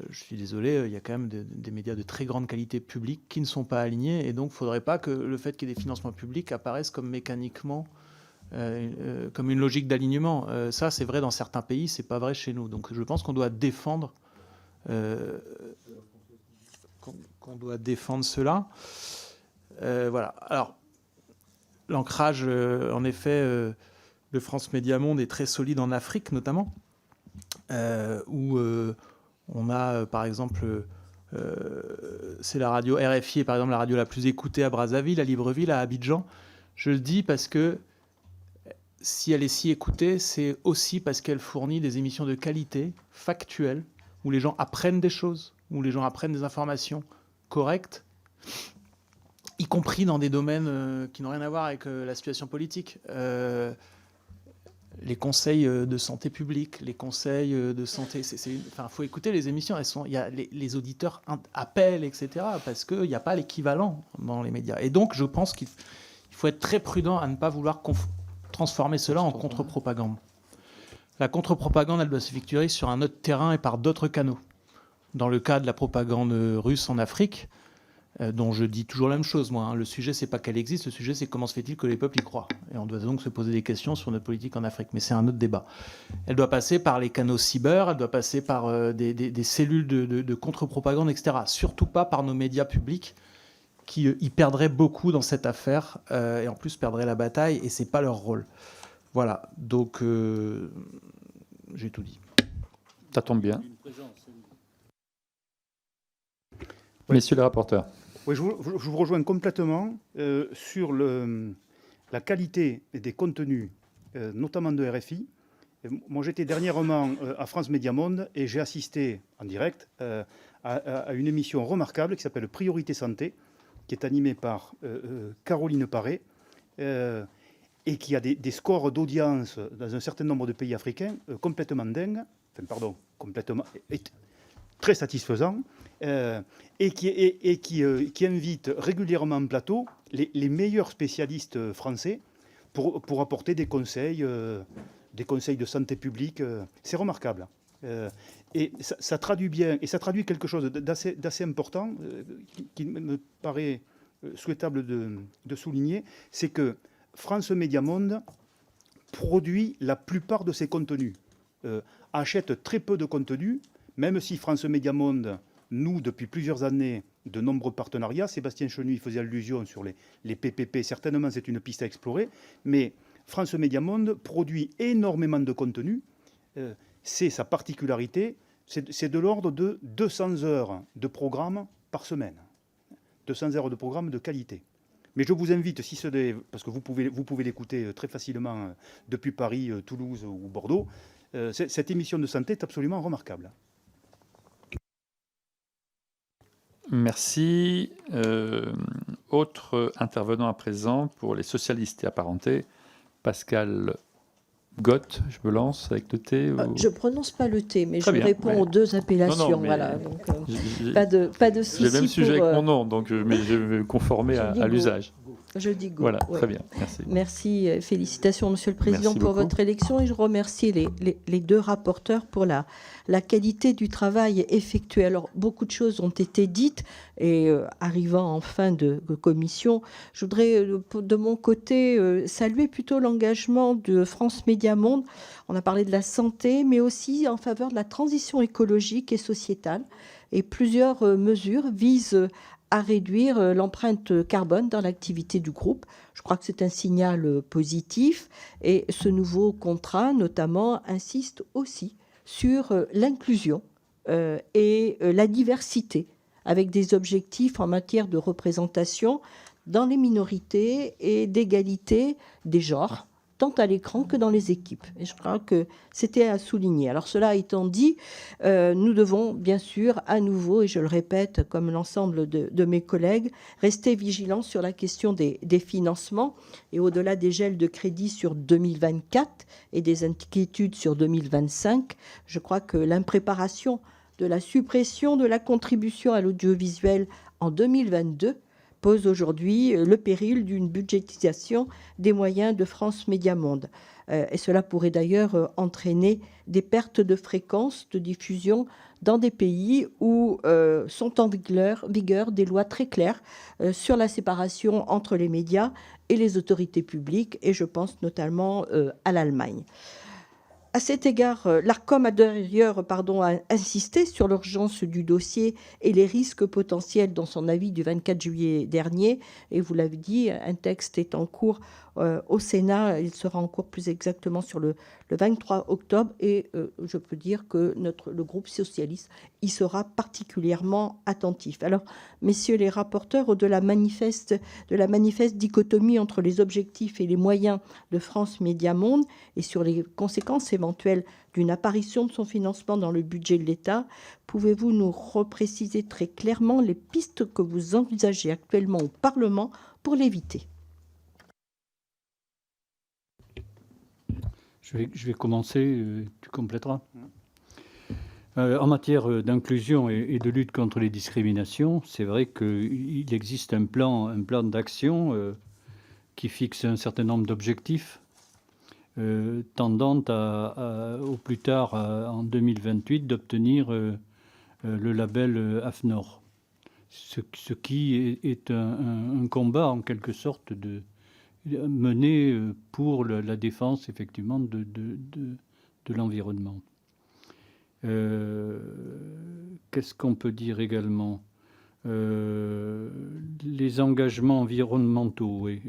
je suis désolé, il y a quand même des médias de très grande qualité publique qui ne sont pas alignés. Et donc, il ne faudrait pas que le fait qu'il y ait des financements publics apparaisse comme mécaniquement, comme une logique d'alignement. Ça, c'est vrai dans certains pays, c'est pas vrai chez nous. Donc, je pense qu'on doit défendre, cela. Voilà. Alors, l'ancrage, en effet, de France Médias Monde est très solide en Afrique, notamment, où on a, par exemple, c'est la radio RFI, par exemple, la radio la plus écoutée à Brazzaville, à Libreville, à Abidjan. Je le dis parce que si elle est si écoutée, c'est aussi parce qu'elle fournit des émissions de qualité, factuelles, où les gens apprennent des choses, où les gens apprennent des informations correctes, y compris dans des domaines qui n'ont rien à voir avec la situation politique. Les conseils de santé publique, les conseils de santé, enfin, faut écouter les émissions. Il y a les auditeurs appellent, etc. Parce qu'il n'y a pas l'équivalent dans les médias. Et donc, je pense qu'il faut être très prudent à ne pas vouloir transformer cela en contre-propagande. La contre-propagande, elle doit s'effectuer sur un autre terrain et par d'autres canaux. Dans le cas de la propagande russe en Afrique, dont je dis toujours la même chose, moi, hein, le sujet, c'est pas qu'elle existe, le sujet, c'est comment se fait-il que les peuples y croient. Et on doit donc se poser des questions sur notre politique en Afrique. Mais c'est un autre débat. Elle doit passer par les canaux cyber, elle doit passer par des cellules de contre-propagande, etc. Surtout pas par nos médias publics qui y perdraient beaucoup dans cette affaire et en plus perdraient la bataille, et c'est pas leur rôle. Voilà. Donc, j'ai tout dit. Ça tombe bien. Messieurs les rapporteurs. Oui, je vous rejoins complètement sur la qualité des contenus, notamment de RFI. Moi, j'étais dernièrement à France Média Monde et j'ai assisté en direct à une émission remarquable qui s'appelle Priorité Santé, qui est animée par Caroline Paré et qui a des scores d'audience dans un certain nombre de pays africains complètement dingues, complètement très satisfaisants, et qui invite régulièrement en plateau les meilleurs spécialistes français pour apporter des conseils de santé publique. C'est remarquable. Et ça traduit bien, et ça traduit quelque chose d'assez important, qui me paraît souhaitable de souligner, c'est que France Média Monde produit la plupart de ses contenus, achète très peu de contenus, même si France Média Monde noue depuis plusieurs années de nombreux partenariats. Sébastien Chenu faisait allusion sur les PPP, certainement c'est une piste à explorer, mais France Média Monde produit énormément de contenu. C'est sa particularité, c'est de l'ordre de 200 heures de programme par semaine. 200 heures de programme de qualité. Mais je vous invite, parce que vous pouvez l'écouter très facilement depuis Paris, Toulouse ou Bordeaux, cette émission de santé est absolument remarquable. Merci. Autre intervenant à présent pour les socialistes et apparentés, Pascal Gott, je me lance avec le T. Je ne prononce pas le T, mais Très je bien, réponds aux deux appellations. Non, mais voilà, donc, pas de souci. J'ai le même sujet pour, avec mon nom, donc mais je vais me conformer à l'usage. Je dis go. Voilà, ouais. très bien, merci. Merci, félicitations Monsieur le Président Merci pour beaucoup. votre élection et je remercie les deux rapporteurs pour la qualité du travail effectué. Alors, beaucoup de choses ont été dites et arrivant en fin de commission, je voudrais de mon côté saluer plutôt l'engagement de France Média Monde. On a parlé de la santé, mais aussi en faveur de la transition écologique et sociétale. Et plusieurs mesures visent à réduire l'empreinte carbone dans l'activité du groupe. Je crois que c'est un signal positif. Et ce nouveau contrat, notamment, insiste aussi sur l'inclusion et la diversité, avec des objectifs en matière de représentation dans les minorités et d'égalité des genres, tant à l'écran que dans les équipes. Et je crois que c'était à souligner. Alors cela étant dit, nous devons bien sûr à nouveau, et je le répète comme l'ensemble de mes collègues, rester vigilants sur la question des financements et au-delà des gels de crédits sur 2024 et des inquiétudes sur 2025, je crois que l'impréparation de la suppression de la contribution à l'audiovisuel en 2022 pose aujourd'hui le péril d'une budgétisation des moyens de France Média Monde. Et cela pourrait d'ailleurs entraîner des pertes de fréquences de diffusion dans des pays où sont en vigueur des lois très claires sur la séparation entre les médias et les autorités publiques, et je pense notamment à l'Allemagne. À cet égard, l'ARCOM a d'ailleurs insisté sur l'urgence du dossier et les risques potentiels dans son avis du 24 juillet dernier. Et vous l'avez dit, un texte est en cours au Sénat. Il sera en cours plus exactement sur le 23 octobre. Et je peux dire que le groupe socialiste y sera particulièrement attentif. Alors, messieurs les rapporteurs, au-delà de la manifeste dichotomie entre les objectifs et les moyens de France Média Monde et sur les conséquences éventuelles d'une apparition de son financement dans le budget de l'État, pouvez-vous nous repréciser très clairement les pistes que vous envisagez actuellement au Parlement pour l'éviter ? Je vais commencer, tu compléteras. En matière d'inclusion et de lutte contre les discriminations, c'est vrai qu'il existe un plan d'action qui fixe un certain nombre d'objectifs tendant au plus tard en 2028 d'obtenir le label AFNOR, ce qui est un combat en quelque sorte mené pour la défense effectivement de l'environnement. Qu'est-ce qu'on peut dire également ? Les engagements environnementaux, oui,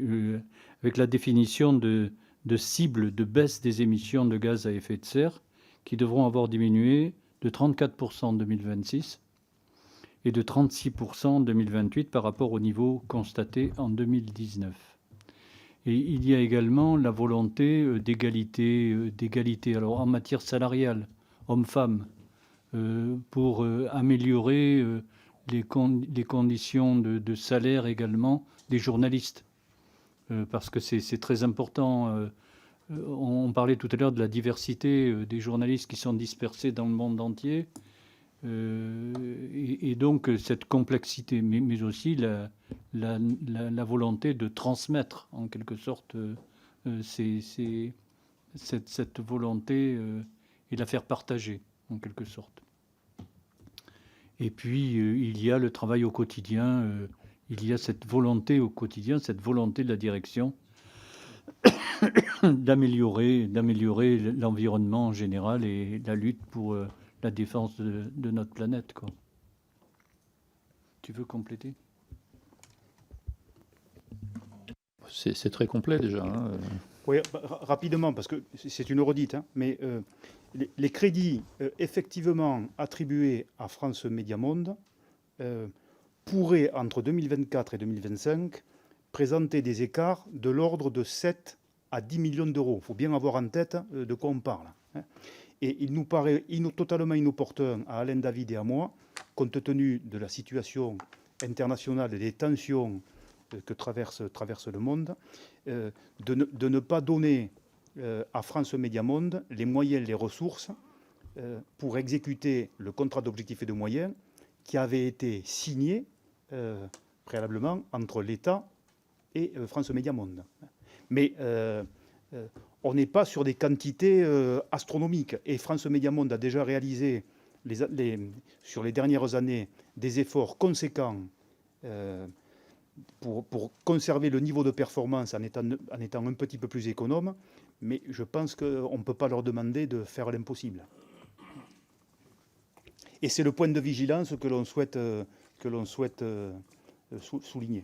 avec la définition de cibles de baisse des émissions de gaz à effet de serre qui devront avoir diminué de 34% en 2026 et de 36% en 2028 par rapport au niveau constaté en 2019. Et il y a également la volonté d'égalité alors en matière salariale, hommes-femmes, pour améliorer les conditions de salaire également des journalistes, parce que c'est très important. On parlait tout à l'heure de la diversité des journalistes qui sont dispersés dans le monde entier, et donc cette complexité, mais aussi la volonté de transmettre en quelque sorte cette volonté et la faire partager en quelque sorte. Et puis il y a le travail au quotidien, il y a cette volonté au quotidien, cette volonté de la direction d'améliorer l'environnement en général et la lutte pour la défense de notre planète, quoi. Tu veux compléter ? C'est très complet déjà. Hein. Oui, rapidement, parce que c'est une redite, hein, mais les crédits effectivement attribués à France Médias Monde pourraient, entre 2024 et 2025, présenter des écarts de l'ordre de 7 à 10 millions d'euros. Il faut bien avoir en tête de quoi on parle. Hein. Et il nous paraît totalement inopportun à Alain David et à moi, compte tenu de la situation internationale et des tensions que traverse le monde, de ne pas donner à France Médias Monde les moyens, les ressources pour exécuter le contrat d'objectifs et de moyens qui avait été signé préalablement entre l'État et France Médias Monde. Mais on n'est pas sur des quantités astronomiques. Et France Médias Monde a déjà réalisé sur les dernières années des efforts conséquents pour conserver le niveau de performance en étant un petit peu plus économe. Mais je pense qu'on ne peut pas leur demander de faire l'impossible. Et c'est le point de vigilance que l'on souhaite souligner.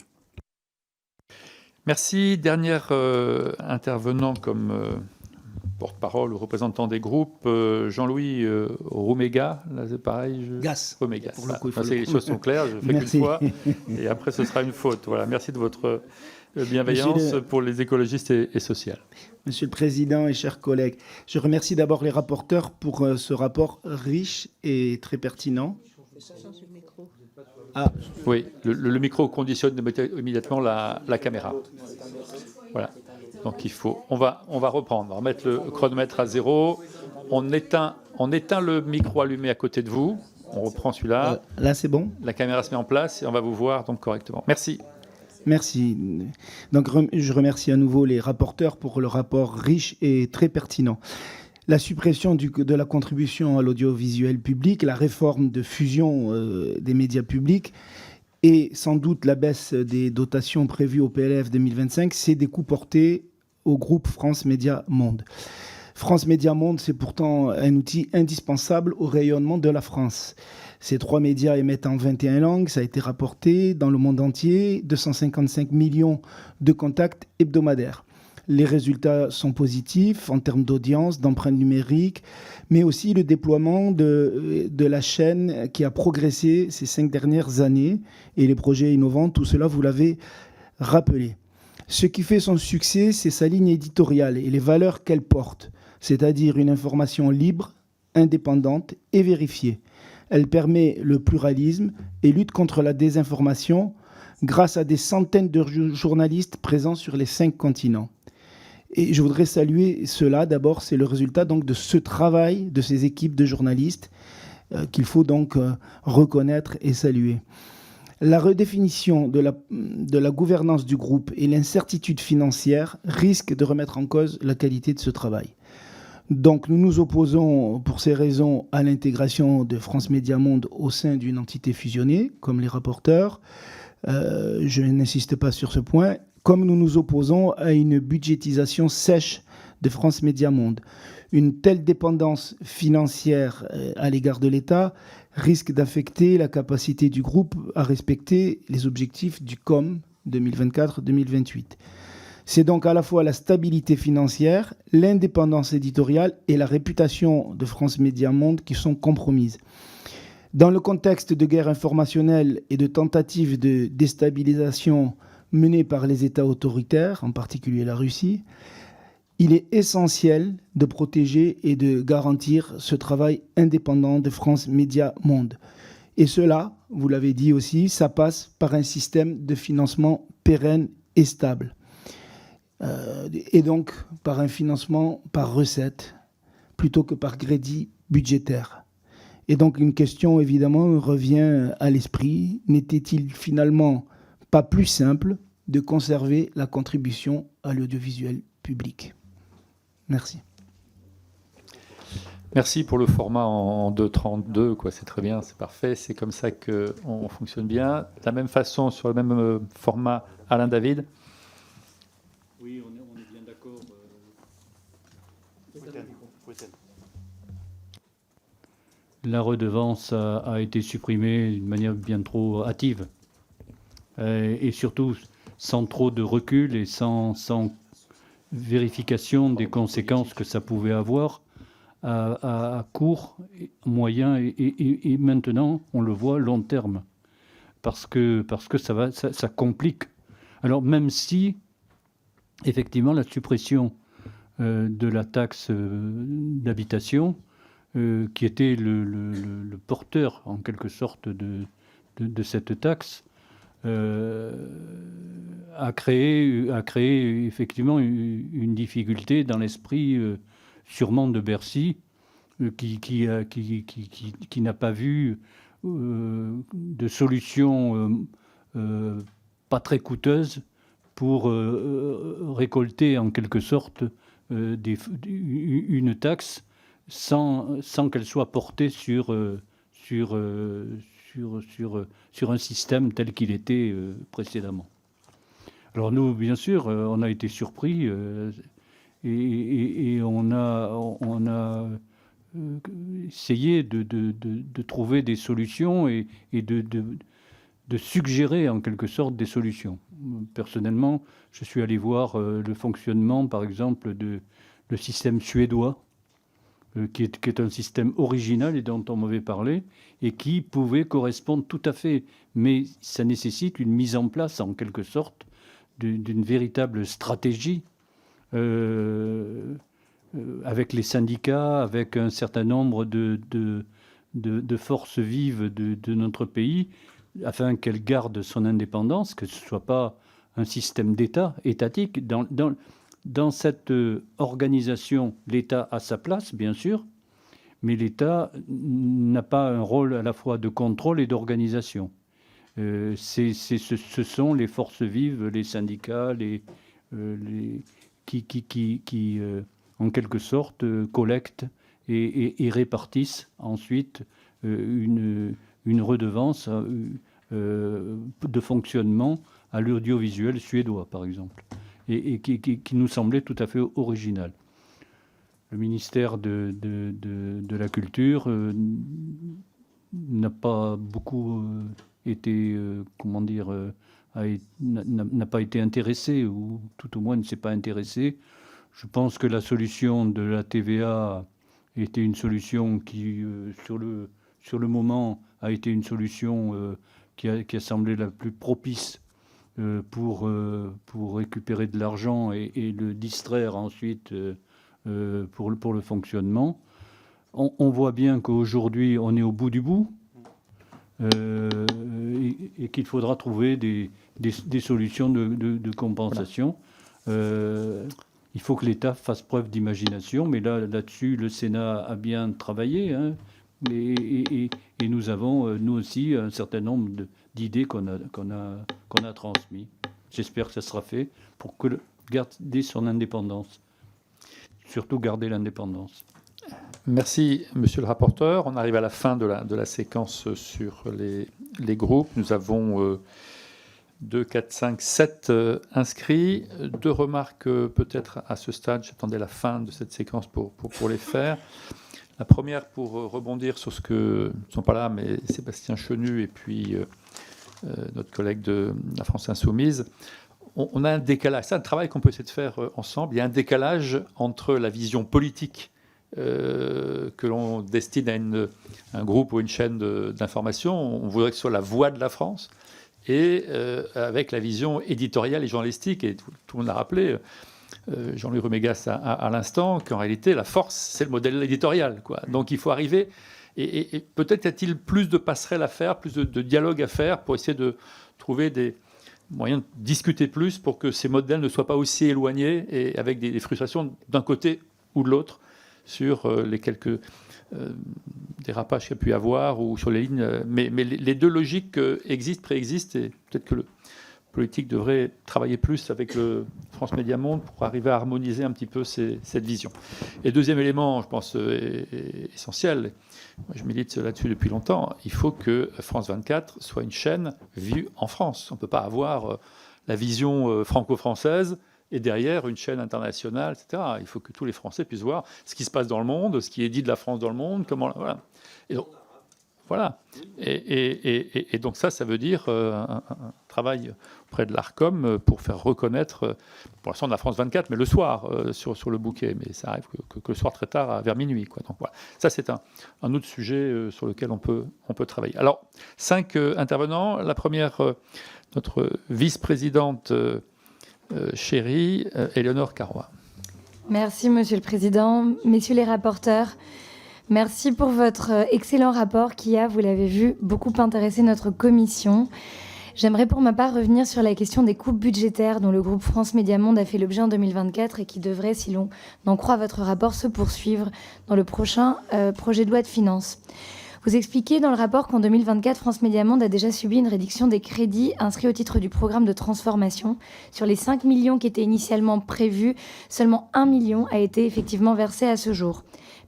Merci. Dernier intervenant comme porte-parole ou représentant des groupes, Jean-Louis Rouméga. Là, c'est pareil. Rouméga. Pour le coup, les choses sont claires, je fais qu'une fois. Et après, ce sera une faute. Voilà. Merci de votre bienveillance pour les écologistes et sociales. Monsieur le Président et chers collègues, je remercie d'abord les rapporteurs pour ce rapport riche et très pertinent. Ah. Oui, le micro conditionne immédiatement la caméra. Voilà. Donc on va reprendre. On va mettre le chronomètre à 0. On éteint le micro allumé à côté de vous. On reprend celui-là. Là, c'est bon. La caméra se met en place et on va vous voir donc correctement. Merci. Merci. Donc, je remercie à nouveau les rapporteurs pour le rapport riche et très pertinent. La suppression de la contribution à l'audiovisuel public, la réforme de fusion des médias publics et sans doute la baisse des dotations prévues au PLF 2025, c'est des coûts portés au groupe France Médias Monde. France Médias Monde, c'est pourtant un outil indispensable au rayonnement de la France. Ces 3 médias émettent en 21 langues, ça a été rapporté dans le monde entier, 255 millions de contacts hebdomadaires. Les résultats sont positifs en termes d'audience, d'empreinte numérique, mais aussi le déploiement de la chaîne qui a progressé ces 5 dernières années et les projets innovants, tout cela, vous l'avez rappelé. Ce qui fait son succès, c'est sa ligne éditoriale et les valeurs qu'elle porte, c'est-à-dire une information libre, indépendante et vérifiée. Elle permet le pluralisme et lutte contre la désinformation grâce à des centaines de journalistes présents sur les 5 continents. Et je voudrais saluer cela. D'abord, c'est le résultat donc de ce travail de ces équipes de journalistes qu'il faut donc reconnaître et saluer. La redéfinition de la gouvernance du groupe et l'incertitude financière risquent de remettre en cause la qualité de ce travail. Donc nous nous opposons pour ces raisons à l'intégration de France Médias Monde au sein d'une entité fusionnée, comme les rapporteurs. Je n'insiste pas sur ce point. Comme nous nous opposons à une budgétisation sèche de France Médias Monde. Une telle dépendance financière à l'égard de l'État risque d'affecter la capacité du groupe à respecter les objectifs du COM 2024-2028. C'est donc à la fois la stabilité financière, l'indépendance éditoriale et la réputation de France Médias Monde qui sont compromises. Dans le contexte de guerre informationnelle et de tentatives de déstabilisation menées par les États autoritaires, en particulier la Russie, il est essentiel de protéger et de garantir ce travail indépendant de France Médias Monde. Et cela, vous l'avez dit aussi, ça passe par un système de financement pérenne et stable. Et donc par un financement par recette plutôt que par crédit budgétaire. Et donc une question évidemment revient à l'esprit. N'était-il finalement pas plus simple de conserver la contribution à l'audiovisuel public? Merci. Merci pour le format en 2:32, quoi. C'est très bien, c'est parfait. C'est comme ça qu'on fonctionne bien. De la même façon, sur le même format, Alain David. Oui, on est bien d'accord. La redevance a été supprimée d'une manière bien trop hâtive. Et surtout, sans trop de recul et sans vérification des conséquences que ça pouvait avoir à court, moyen et maintenant, on le voit, long terme. Parce que ça complique. Alors même si, effectivement, la suppression de la taxe d'habitation, qui était le porteur, en quelque sorte, de cette taxe, a créé effectivement une difficulté dans l'esprit sûrement de Bercy, qui n'a pas vu de solution pas très coûteuse pour récolter en quelque sorte une taxe sans qu'elle soit portée sur un système tel qu'il était précédemment. Alors nous, bien sûr, on a été surpris et on a essayé de trouver des solutions et de suggérer en quelque sorte des solutions. Personnellement, je suis allé voir le fonctionnement, par exemple, le système suédois, qui est un système original et dont on m'avait parlé, et qui pouvait correspondre tout à fait. Mais ça nécessite une mise en place, en quelque sorte, d'une véritable stratégie avec les syndicats, avec un certain nombre de forces vives de notre pays, afin qu'elle garde son indépendance, que ce ne soit pas un système d'État étatique. Dans cette organisation, l'État a sa place, bien sûr, mais l'État n'a pas un rôle à la fois de contrôle et d'organisation. Ce sont les forces vives, les syndicats, qui en quelque sorte, collectent et répartissent ensuite une redevance de fonctionnement à l'audiovisuel suédois, par exemple, et qui nous semblait tout à fait original. Le ministère de la Culture n'a pas beaucoup été, n'a pas été intéressé, ou tout au moins ne s'est pas intéressé. Je pense que la solution de la TVA était une solution qui, sur le moment, a été une solution qui a semblé la plus propice pour récupérer de l'argent et le distraire ensuite pour le fonctionnement. On voit bien qu'aujourd'hui, on est au bout du bout et qu'il faudra trouver des solutions de compensation. Il faut que l'État fasse preuve d'imagination, mais là-dessus, le Sénat a bien travaillé, hein, et nous avons, nous aussi, un certain nombre d'idées qu'on a transmises. J'espère que ça sera fait pour garder son indépendance. Surtout garder l'indépendance. Merci, monsieur le rapporteur. On arrive à la fin de la séquence sur les groupes. Nous avons 2, 4, 5, 7 inscrits. 2 remarques peut-être à ce stade. J'attendais la fin de cette séquence pour les faire. La première, pour rebondir sur ce que ne sont pas là, mais Sébastien Chenu et puis notre collègue de la France Insoumise. on a un décalage. C'est un travail qu'on peut essayer de faire ensemble. Il y a un décalage entre la vision politique que l'on destine à un groupe ou une chaîne d'information. On voudrait que ce soit la voix de la France. Et avec la vision éditoriale et journalistique, et tout le monde l'a rappelé, Jean-Louis Rumégas à l'instant, qu'en réalité, la force, c'est le modèle éditorial, quoi. Donc il faut arriver, et peut-être y a-t-il plus de passerelles à faire, plus de dialogue à faire pour essayer de trouver des moyens de discuter plus pour que ces modèles ne soient pas aussi éloignés et avec des frustrations d'un côté ou de l'autre sur les quelques dérapages qu'il y a pu y avoir ou sur les lignes. Mais les deux logiques préexistent, et peut-être que le politique devrait travailler plus avec le France Média Monde pour arriver à harmoniser un petit peu cette vision. Et deuxième élément, je pense, essentiel, moi je milite là-dessus depuis longtemps, il faut que France 24 soit une chaîne vue en France. On ne peut pas avoir la vision franco-française et derrière une chaîne internationale, etc. Il faut que tous les Français puissent voir ce qui se passe dans le monde, ce qui est dit de la France dans le monde, comment... Voilà. Et donc, voilà. Et donc ça veut dire un travail auprès de l'ARCOM pour faire reconnaître, pour l'instant on a France 24, mais le soir sur le bouquet, mais ça arrive que le soir très tard, vers minuit, quoi. Donc voilà. Ça c'est un autre sujet sur lequel on peut travailler. Alors, 5 intervenants. La première, notre vice-présidente chérie, Éléonore Carrois. Merci Monsieur le Président, messieurs les rapporteurs. Merci pour votre excellent rapport qui a, vous l'avez vu, beaucoup intéressé notre commission. J'aimerais pour ma part revenir sur la question des coupes budgétaires dont le groupe France Média Monde a fait l'objet en 2024 et qui devraient, si l'on en croit votre rapport, se poursuivre dans le prochain projet de loi de finances. Vous expliquez dans le rapport qu'en 2024, France Média Monde a déjà subi une réduction des crédits inscrits au titre du programme de transformation. Sur les 5 millions qui étaient initialement prévus, seulement 1 million a été effectivement versé à ce jour.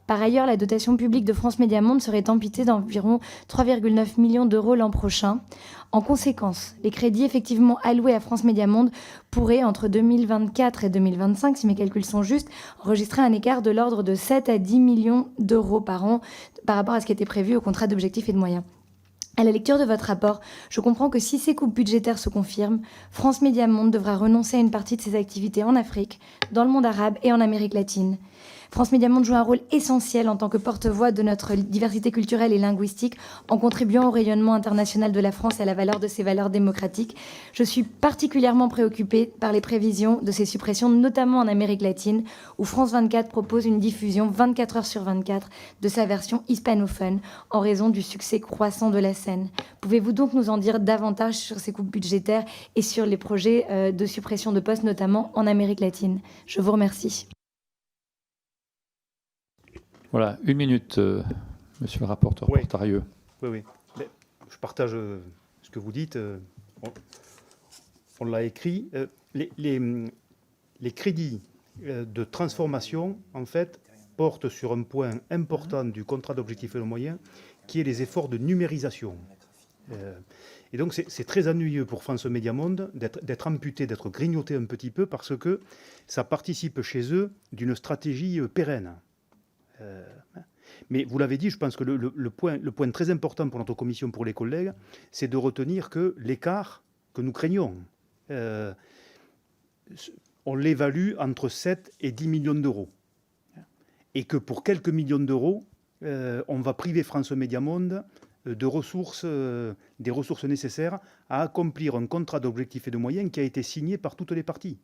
Par ailleurs, la dotation publique de France Média Monde serait amputée d'environ 3,9 millions d'euros l'an prochain. En conséquence, les crédits effectivement alloués à France Média Monde pourraient, entre 2024 et 2025, si mes calculs sont justes, enregistrer un écart de l'ordre de 7 à 10 millions d'euros par an par rapport à ce qui était prévu au contrat d'objectifs et de moyens. À la lecture de votre rapport, je comprends que si ces coupes budgétaires se confirment, France Média Monde devra renoncer à une partie de ses activités en Afrique, dans le monde arabe et en Amérique latine. France Média Monde joue un rôle essentiel en tant que porte-voix de notre diversité culturelle et linguistique en contribuant au rayonnement international de la France et à la valeur de ses valeurs démocratiques. Je suis particulièrement préoccupée par les prévisions de ces suppressions, notamment en Amérique latine, où France 24 propose une diffusion 24 heures sur 24 de sa version hispanophone en raison du succès croissant de la scène. Pouvez-vous donc nous en dire davantage sur ces coupes budgétaires et sur les projets de suppression de postes, notamment en Amérique latine? Je vous remercie. Voilà, 1 minute, monsieur le rapporteur Portarieux. Oui. Je partage ce que vous dites. On l'a écrit. Les crédits de transformation, en fait, portent sur un point important du contrat d'objectifs et de moyens, qui est les efforts de numérisation. Et donc, c'est très ennuyeux pour France Média Monde d'être amputé, d'être grignoté un petit peu, parce que ça participe chez eux d'une stratégie pérenne. Mais vous l'avez dit, je pense que le point très important pour notre commission, pour les collègues, c'est de retenir que l'écart que nous craignons, on l'évalue entre 7 et 10 millions d'euros. Et que pour quelques millions d'euros, on va priver France Média Monde des ressources nécessaires à accomplir un contrat d'objectifs et de moyens qui a été signé par toutes les parties.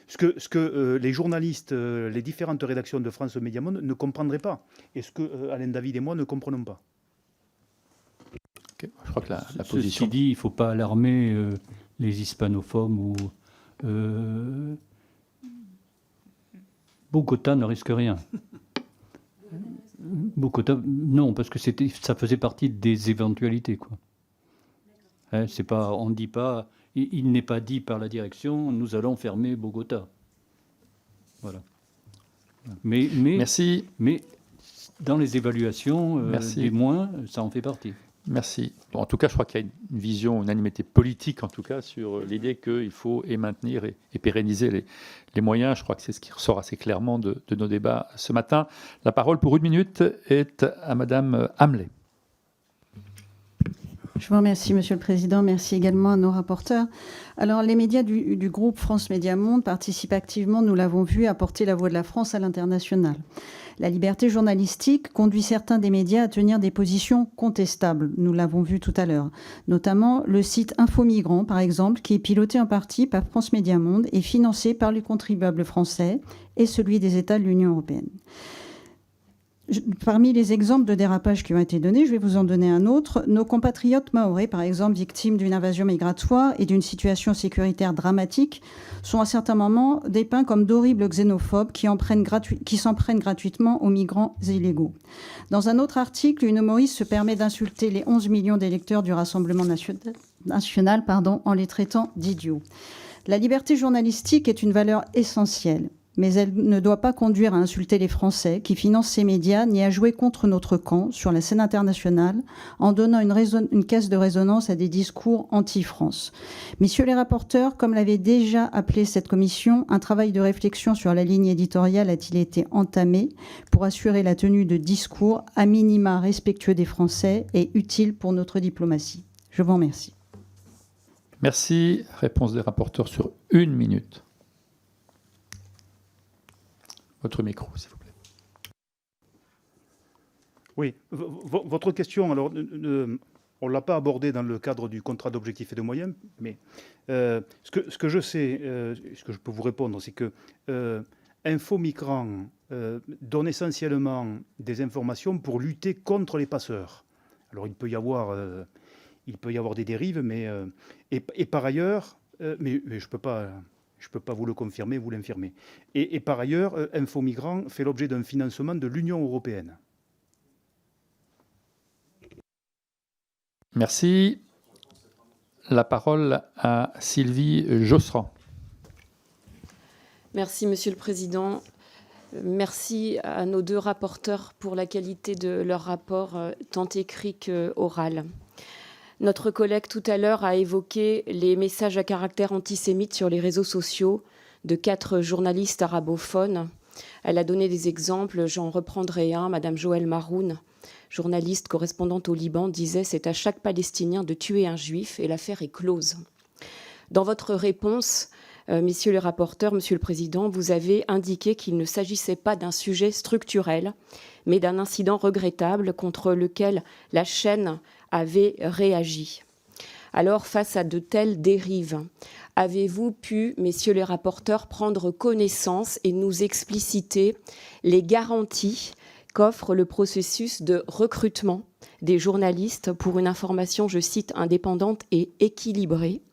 Ce que les journalistes, les différentes rédactions de France Média Monde ne comprendraient pas, et ce que Alain David et moi ne comprenons pas. Okay. Je crois que la position... Ceci dit, il ne faut pas alarmer les hispanophones ou... Bogota ne risque rien. Bogota, non, parce que ça faisait partie des éventualités, quoi. Hein, c'est pas, on ne dit pas... Il n'est pas dit par la direction, nous allons fermer Bogota. Voilà. Merci. Mais dans les évaluations, les moins, ça en fait partie. Merci. Bon, en tout cas, je crois qu'il y a une vision, une unanimité politique, en tout cas, sur l'idée qu'il faut maintenir et pérenniser les moyens. Je crois que c'est ce qui ressort assez clairement de nos débats ce matin. La parole pour 1 minute est à Madame Hamlet. Je vous remercie, Monsieur le Président. Merci également à nos rapporteurs. Alors, les médias du groupe France Médias Monde participent activement, nous l'avons vu, à porter la voix de la France à l'international. La liberté journalistique conduit certains des médias à tenir des positions contestables, nous l'avons vu tout à l'heure. Notamment le site Infomigrants, par exemple, qui est piloté en partie par France Médias Monde et financé par les contribuables français et celui des États de l'Union européenne. Parmi les exemples de dérapage qui ont été donnés, je vais vous en donner un autre. Nos compatriotes mahorais, par exemple, victimes d'une invasion migratoire et d'une situation sécuritaire dramatique, sont à certains moments dépeints comme d'horribles xénophobes qui s'en prennent gratuitement aux migrants illégaux. Dans un autre article, une humoriste se permet d'insulter les 11 millions d'électeurs du Rassemblement national en les traitant d'idiots. La liberté journalistique est une valeur essentielle, mais elle ne doit pas conduire à insulter les Français qui financent ces médias ni à jouer contre notre camp sur la scène internationale en donnant une caisse de résonance à des discours anti-France. Messieurs les rapporteurs, comme l'avait déjà appelé cette commission, un travail de réflexion sur la ligne éditoriale a-t-il été entamé pour assurer la tenue de discours à minima respectueux des Français et utile pour notre diplomatie. Je vous remercie. Merci. Réponse des rapporteurs sur 1 minute. Votre micro, s'il vous plaît. Oui, votre question, alors, on ne l'a pas abordée dans le cadre du contrat d'objectifs et de moyens, mais ce que je sais, ce que je peux vous répondre, c'est que Infomigrants donne essentiellement des informations pour lutter contre les passeurs. Alors, il peut y avoir des dérives, mais et par ailleurs, mais je ne peux pas vous le confirmer, vous l'infirmer. Et par ailleurs, Infomigrants fait l'objet d'un financement de l'Union européenne. Merci. La parole à Sylvie Josserand. Merci, Monsieur le Président. Merci à nos deux rapporteurs pour la qualité de leur rapport, tant écrit qu'oral. Notre collègue tout à l'heure a évoqué les messages à caractère antisémite sur les réseaux sociaux de 4 journalistes arabophones. Elle a donné des exemples, j'en reprendrai un. Madame Joëlle Maroun, journaliste correspondante au Liban, disait « C'est à chaque Palestinien de tuer un Juif et l'affaire est close ». Dans votre réponse, messieurs les rapporteurs, Monsieur le Président, vous avez indiqué qu'il ne s'agissait pas d'un sujet structurel, mais d'un incident regrettable contre lequel la chaîne avait réagi. Alors, face à de telles dérives, avez-vous pu, messieurs les rapporteurs, prendre connaissance et nous expliciter les garanties qu'offre le processus de recrutement des journalistes pour une information, je cite, indépendante et équilibrée?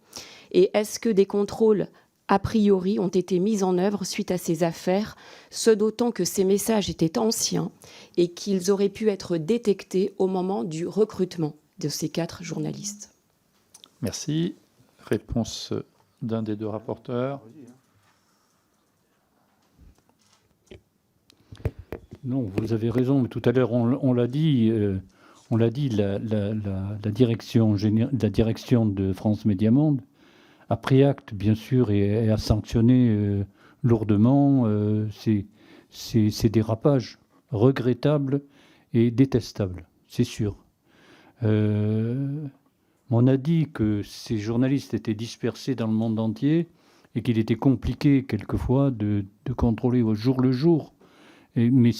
Et est-ce que des contrôles a priori ont été mis en œuvre suite à ces affaires, ce d'autant que ces messages étaient anciens et qu'ils auraient pu être détectés au moment du recrutement de ces 4 journalistes? Merci. Réponse d'un des deux rapporteurs. Non, vous avez raison, mais tout à l'heure, on l'a dit, la direction de France Médias Monde a pris acte, bien sûr, et a sanctionné lourdement ces dérapages regrettables et détestables, c'est sûr. On a dit que ces journalistes étaient dispersés dans le monde entier et qu'il était compliqué quelquefois de contrôler au jour le jour. Mais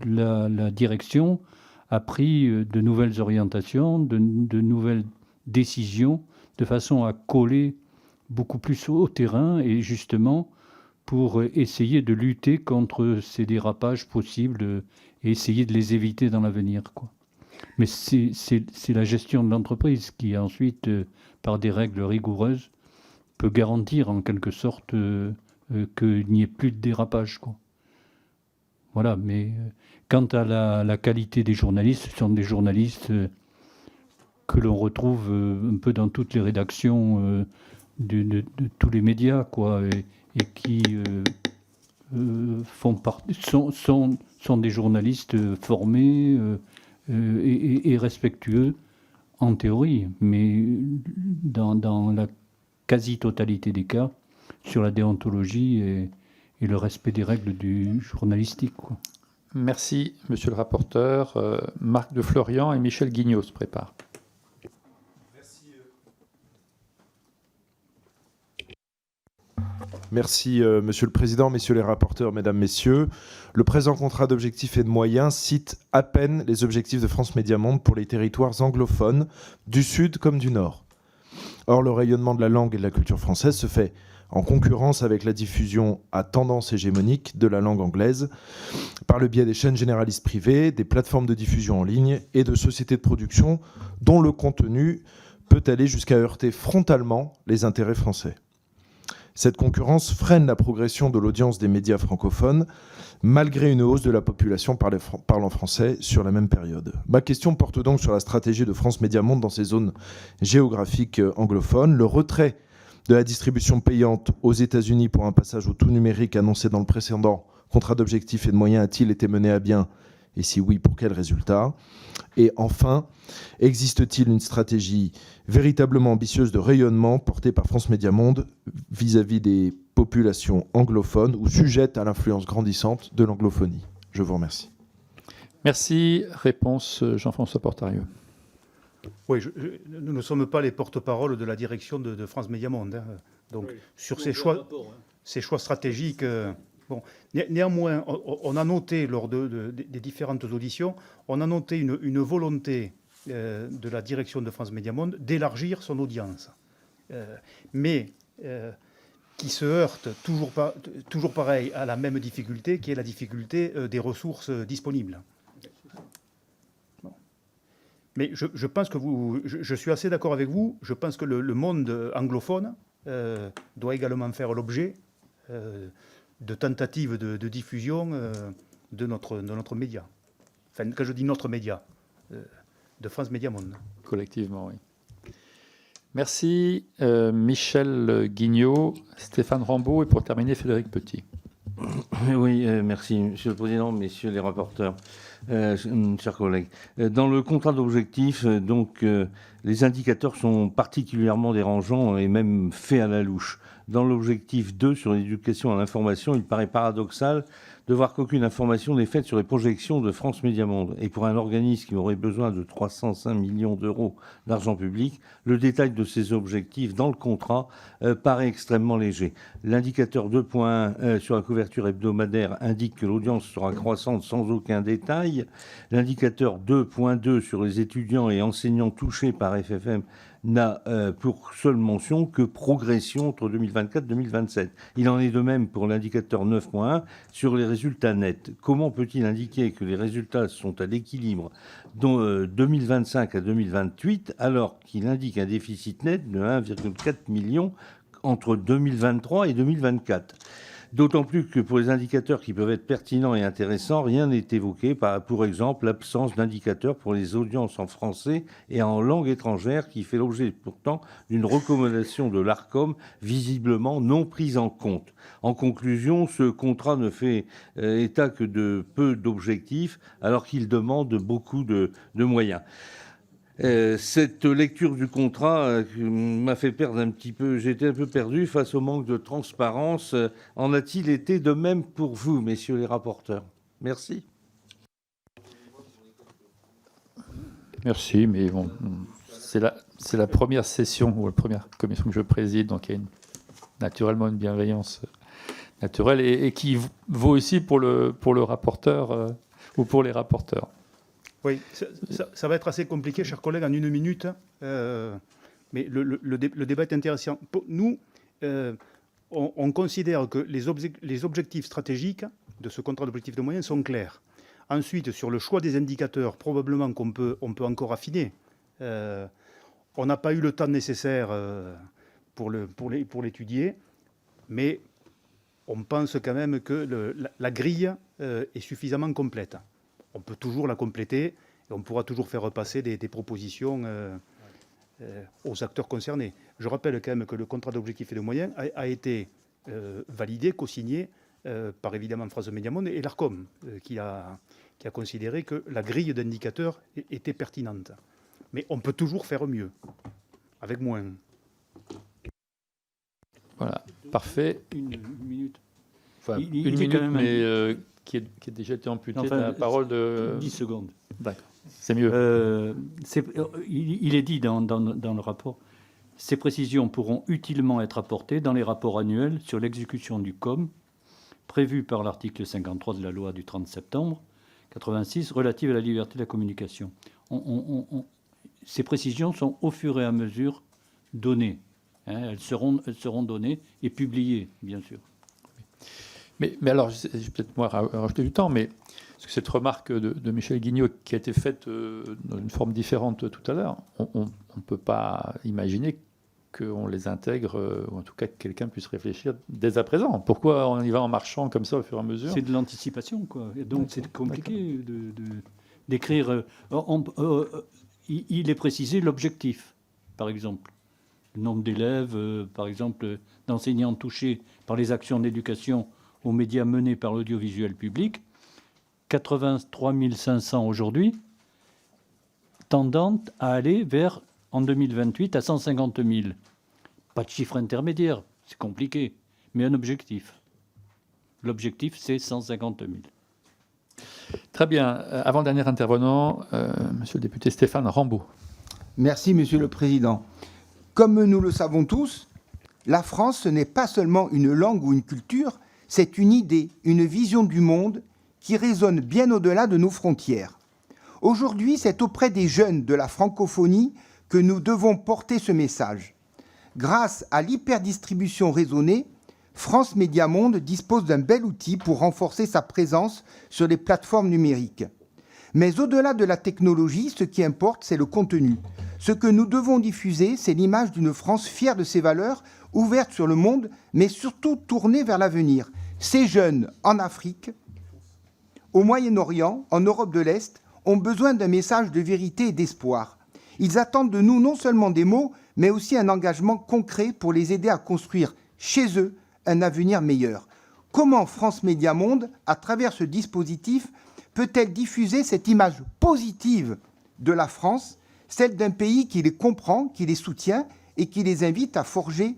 la direction a pris de nouvelles orientations, de nouvelles décisions, de façon à coller beaucoup plus au terrain et justement pour essayer de lutter contre ces dérapages possibles et essayer de les éviter dans l'avenir, quoi. Mais c'est la gestion de l'entreprise qui ensuite, par des règles rigoureuses, peut garantir en quelque sorte qu'il n'y ait plus de dérapage, quoi. Voilà, mais quant à la qualité des journalistes, ce sont des journalistes que l'on retrouve un peu dans toutes les rédactions de tous les médias, quoi, et qui sont des journalistes formés et respectueux en théorie, mais dans la quasi-totalité des cas, sur la déontologie et le respect des règles du journalistique, quoi. Merci, monsieur le rapporteur. Marc de Florian et Michel Guignot se préparent. Merci, Monsieur le Président, Messieurs les rapporteurs, Mesdames, Messieurs. Le présent contrat d'objectifs et de moyens cite à peine les objectifs de France Médias Monde pour les territoires anglophones, du Sud comme du Nord. Or, le rayonnement de la langue et de la culture française se fait en concurrence avec la diffusion à tendance hégémonique de la langue anglaise par le biais des chaînes généralistes privées, des plateformes de diffusion en ligne et de sociétés de production dont le contenu peut aller jusqu'à heurter frontalement les intérêts français. Cette concurrence freine la progression de l'audience des médias francophones, malgré une hausse de la population parlant français sur la même période. Ma question porte donc sur la stratégie de France Médias Monde dans ces zones géographiques anglophones. Le retrait de la distribution payante aux États-Unis pour un passage au tout numérique annoncé dans le précédent contrat d'objectifs et de moyens a-t-il été mené à bien? Et si oui, pour quels résultats? Et enfin, existe-t-il une stratégie véritablement ambitieuse de rayonnement portée par France Médias Monde vis-à-vis des populations anglophones ou sujettes à l'influence grandissante de l'anglophonie? Je vous remercie. Merci. Réponse Jean-François Portarieux. Oui, nous ne sommes pas les porte-parole de la direction de France Médias Monde. Hein. Donc, oui, sur ces choix stratégiques... Bon, néanmoins, on a noté lors des différentes auditions, on a noté une volonté de la direction de France Médias Monde d'élargir son audience, mais qui se heurte toujours pareil à la même difficulté, qui est la difficulté des ressources disponibles. Bon. Mais je pense que je suis assez d'accord avec vous. Je pense que le monde anglophone doit également faire l'objet de tentatives de diffusion de notre média. Enfin, quand je dis notre média, de France Médias Monde. Collectivement, oui. Merci. Michel Guignot, Stéphane Rambaud et pour terminer, Frédéric Petit. Oui, merci, Monsieur le Président, Messieurs les rapporteurs, chers collègues. Dans le contrat d'objectifs, donc, les indicateurs sont particulièrement dérangeants et même faits à la louche. Dans l'objectif 2 sur l'éducation à l'information, il paraît paradoxal de voir qu'aucune information n'est faite sur les projections de France Médias Monde. Et pour un organisme qui aurait besoin de 305 millions d'euros d'argent public, le détail de ces objectifs dans le contrat paraît extrêmement léger. L'indicateur 2.1 sur la couverture hebdomadaire indique que l'audience sera croissante sans aucun détail. L'indicateur 2.2 sur les étudiants et enseignants touchés par FFM n'a pour seule mention que progression entre 2024 et 2027. Il en est de même pour l'indicateur 9.1 sur les résultats nets. Comment peut-il indiquer que les résultats sont à l'équilibre de 2025 à 2028 alors qu'il indique un déficit net de 1,4 million entre 2023 et 2024 ? D'autant plus que pour les indicateurs qui peuvent être pertinents et intéressants, rien n'est évoqué, pour exemple l'absence d'indicateurs pour les audiences en français et en langue étrangère qui fait l'objet pourtant d'une recommandation de l'ARCOM visiblement non prise en compte. En conclusion, ce contrat ne fait état que de peu d'objectifs alors qu'il demande beaucoup de moyens. Cette lecture du contrat m'a fait perdre un petit peu, j'étais un peu perdu face au manque de transparence. En a-t-il été de même pour vous, messieurs les rapporteurs? Merci. Merci, mais bon, c'est la première session ou la première commission que je préside, donc il y a naturellement une bienveillance naturelle et qui vaut aussi pour le rapporteur ou pour les rapporteurs. Oui, ça va être assez compliqué, chers collègues, en une minute, mais le débat est intéressant. Pour nous, on considère que les objectifs stratégiques de ce contrat d'objectifs de moyens sont clairs. Ensuite, sur le choix des indicateurs, probablement qu'on peut encore affiner. On n'a pas eu le temps nécessaire pour l'étudier, mais on pense quand même que la grille est suffisamment complète. On peut toujours la compléter et on pourra toujours faire repasser des propositions aux acteurs concernés. Je rappelle quand même que le contrat d'objectifs et de moyens a été validé, co-signé par évidemment France Médias Monde et l'ARCOM, qui a considéré que la grille d'indicateurs était pertinente. Mais on peut toujours faire mieux, avec moins. Voilà, parfait. Une minute. Enfin, une minute, mais qui a déjà été amputée. Enfin, la parole de 10 secondes. D'accord, c'est mieux. Il est dit dans le rapport Ces précisions pourront utilement être apportées dans les rapports annuels sur l'exécution du COM prévu par l'article 53 de la loi du 30 septembre 86 relative à la liberté de la communication. Ces précisions sont au fur et à mesure données. Elles seront données et publiées, bien sûr. Mais alors, j'ai peut-être moi rajouter du temps, mais parce que cette remarque de Michel Guignot qui a été faite dans une forme différente tout à l'heure, on ne peut pas imaginer qu'on les intègre, ou en tout cas que quelqu'un puisse réfléchir dès à présent. Pourquoi on y va en marchant comme ça au fur et à mesure? C'est de l'anticipation, quoi. Et donc c'est compliqué d'écrire. Il est précisé l'objectif, par exemple. Le nombre d'élèves, par exemple, d'enseignants touchés par les actions d'éducation aux médias menées par l'audiovisuel public. 83 500 aujourd'hui, tendant à aller vers, en 2028, à 150 000. Pas de chiffre intermédiaire, c'est compliqué, mais un objectif. L'objectif, c'est 150 000. Très bien. Avant-dernier intervenant, monsieur le député Stéphane Rambaud. Merci, Monsieur le Président. Comme nous le savons tous, la France, ce n'est pas seulement une langue ou une culture, c'est une idée, une vision du monde qui résonne bien au-delà de nos frontières. Aujourd'hui, c'est auprès des jeunes de la francophonie que nous devons porter ce message. Grâce à l'hyperdistribution raisonnée, France Médias Monde dispose d'un bel outil pour renforcer sa présence sur les plateformes numériques. Mais au-delà de la technologie, ce qui importe, c'est le contenu. Ce que nous devons diffuser, c'est l'image d'une France fière de ses valeurs, ouverte sur le monde, mais surtout tournée vers l'avenir. Ces jeunes en Afrique, au Moyen-Orient, en Europe de l'Est, ont besoin d'un message de vérité et d'espoir. Ils attendent de nous non seulement des mots, mais aussi un engagement concret pour les aider à construire chez eux un avenir meilleur. Comment France Médias Monde, à travers ce dispositif, peut-elle diffuser cette image positive de la France, celle d'un pays qui les comprend, qui les soutient et qui les invite à forger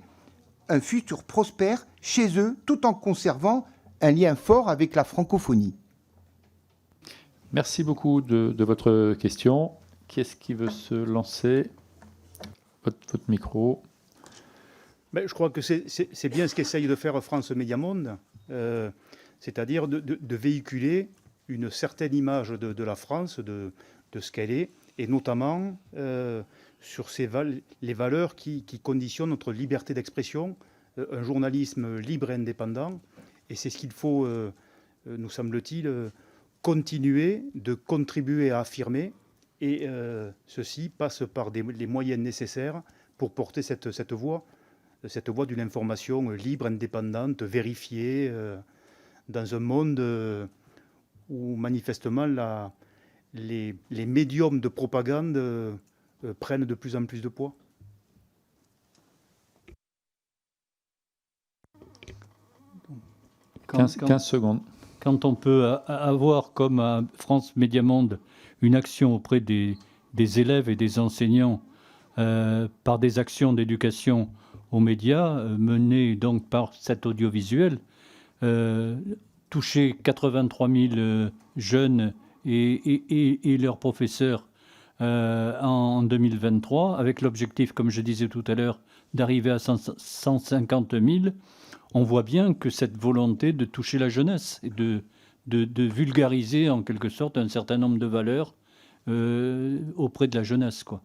un futur prospère chez eux, tout en conservant un lien fort avec la francophonie? Merci beaucoup de votre question. Qui est-ce qui veut se lancer? Votre micro. Mais je crois que c'est bien ce qu'essaye de faire France Médias Monde, c'est-à-dire de véhiculer une certaine image de la France, de ce qu'elle est, et notamment sur les valeurs qui conditionnent notre liberté d'expression, un journalisme libre et indépendant. Et c'est ce qu'il faut, nous semble-t-il, continuer de contribuer à affirmer. Et ceci passe par les moyens nécessaires pour porter cette voie d'une information libre, indépendante, vérifiée, dans un monde où manifestement les médiums de propagande prennent de plus en plus de poids. « 15 secondes. Quand on peut avoir, comme à France Médias Monde, une action auprès des élèves et des enseignants par des actions d'éducation aux médias menées donc par cet audiovisuel, toucher 83 000 jeunes et leurs professeurs en 2023, avec l'objectif, comme je disais tout à l'heure, d'arriver à 150 000, on voit bien que cette volonté de toucher la jeunesse et de vulgariser en quelque sorte un certain nombre de valeurs auprès de la jeunesse, quoi.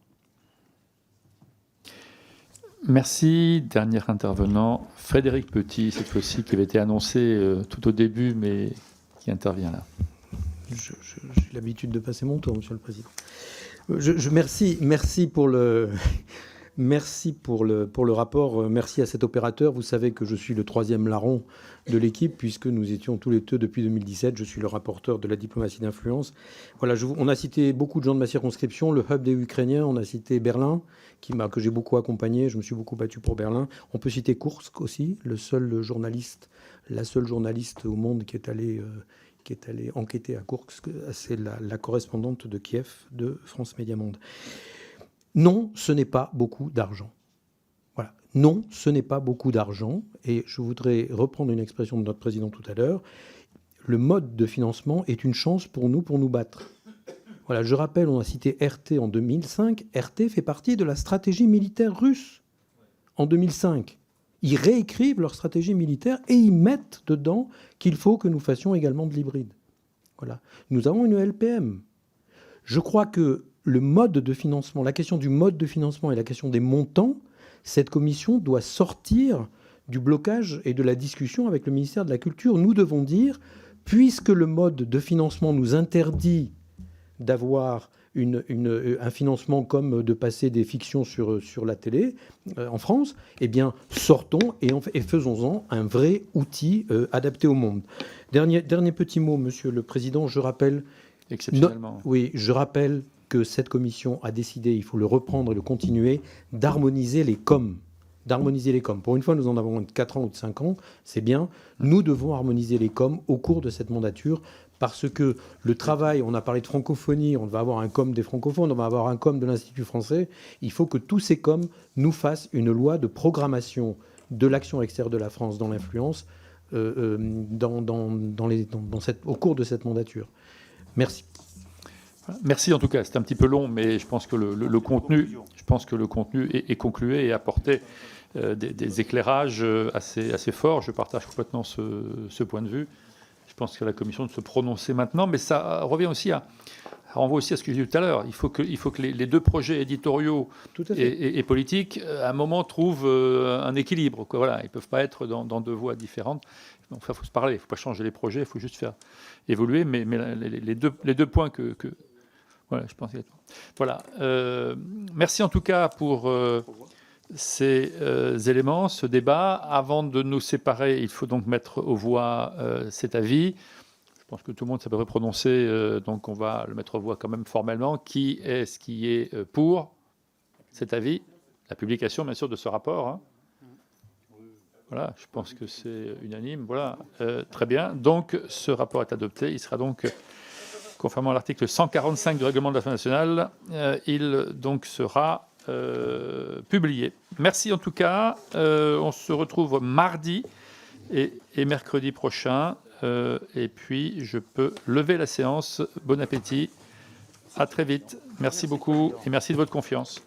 Merci. Dernier intervenant, Frédéric Petit, cette fois-ci, qui avait été annoncé tout au début, mais qui intervient là. J'ai l'habitude de passer mon tour, Monsieur le Président. Merci pour le... Merci pour le rapport, merci à cet opérateur. Vous savez que je suis le troisième larron de l'équipe puisque nous étions tous les deux depuis 2017. Je suis le rapporteur de la diplomatie d'influence. Voilà, on a cité beaucoup de gens de ma circonscription, le hub des Ukrainiens, on a cité Berlin, que j'ai beaucoup accompagné, je me suis beaucoup battu pour Berlin. On peut citer Koursk aussi, la seule journaliste au monde qui est allée enquêter à Koursk, c'est la correspondante de Kiev de France Médias Monde. Non, ce n'est pas beaucoup d'argent. Voilà. Non, ce n'est pas beaucoup d'argent. Et je voudrais reprendre une expression de notre président tout à l'heure. Le mode de financement est une chance pour nous battre. Voilà, je rappelle, on a cité RT en 2005. RT fait partie de la stratégie militaire russe. en 2005. Ils réécrivent leur stratégie militaire et ils mettent dedans qu'il faut que nous fassions également de l'hybride. Voilà. Nous avons une LPM. Je crois que le mode de financement, la question du mode de financement et la question des montants, cette commission doit sortir du blocage et de la discussion avec le ministère de la Culture. Nous devons dire, puisque le mode de financement nous interdit d'avoir un financement comme de passer des fictions sur la télé en France, eh bien, sortons et faisons-en un vrai outil adapté au monde. Dernier petit mot, Monsieur le Président, je rappelle... Exceptionnellement. Oui, je rappelle que cette commission a décidé, il faut le reprendre et le continuer, d'harmoniser les COM. D'harmoniser les COM. Pour une fois, nous en avons 4 ans ou 5 ans, c'est bien. Nous devons harmoniser les COM au cours de cette mandature parce que le travail, on a parlé de francophonie, on va avoir un COM des francophones, on va avoir un COM de l'Institut français. Il faut que tous ces COM nous fassent une loi de programmation de l'action extérieure de la France dans l'influence au cours de cette mandature. Merci. Merci en tout cas, c'est un petit peu long, mais je pense que le contenu est conclué et apportait des éclairages assez forts. Je partage complètement ce point de vue. Je pense qu'à la Commission de se prononcer maintenant, mais ça renvoie aussi à ce que j'ai dit tout à l'heure. Il faut que les deux projets éditoriaux et politiques, à un moment, trouvent un équilibre. Voilà, ils ne peuvent pas être dans deux voies différentes. Donc, il faut se parler, il ne faut pas changer les projets, il faut juste faire évoluer. Mais les deux points que voilà, je pense. Voilà. Merci en tout cas pour ces éléments, ce débat. Avant de nous séparer, il faut donc mettre aux voix cet avis. Je pense que tout le monde s'est à peu près prononcé, donc on va le mettre aux voix quand même formellement. Qui est-ce qui est pour cet avis? La publication, bien sûr, de ce rapport. Hein. Voilà, je pense que c'est unanime. Voilà, très bien. Donc, ce rapport est adopté. Il sera donc, conformément à l'article 145 du règlement de l'Assemblée nationale, il donc sera publié. Merci en tout cas. On se retrouve mardi et mercredi prochain. Et puis, je peux lever la séance. Bon appétit. À très vite. Merci beaucoup et merci de votre confiance.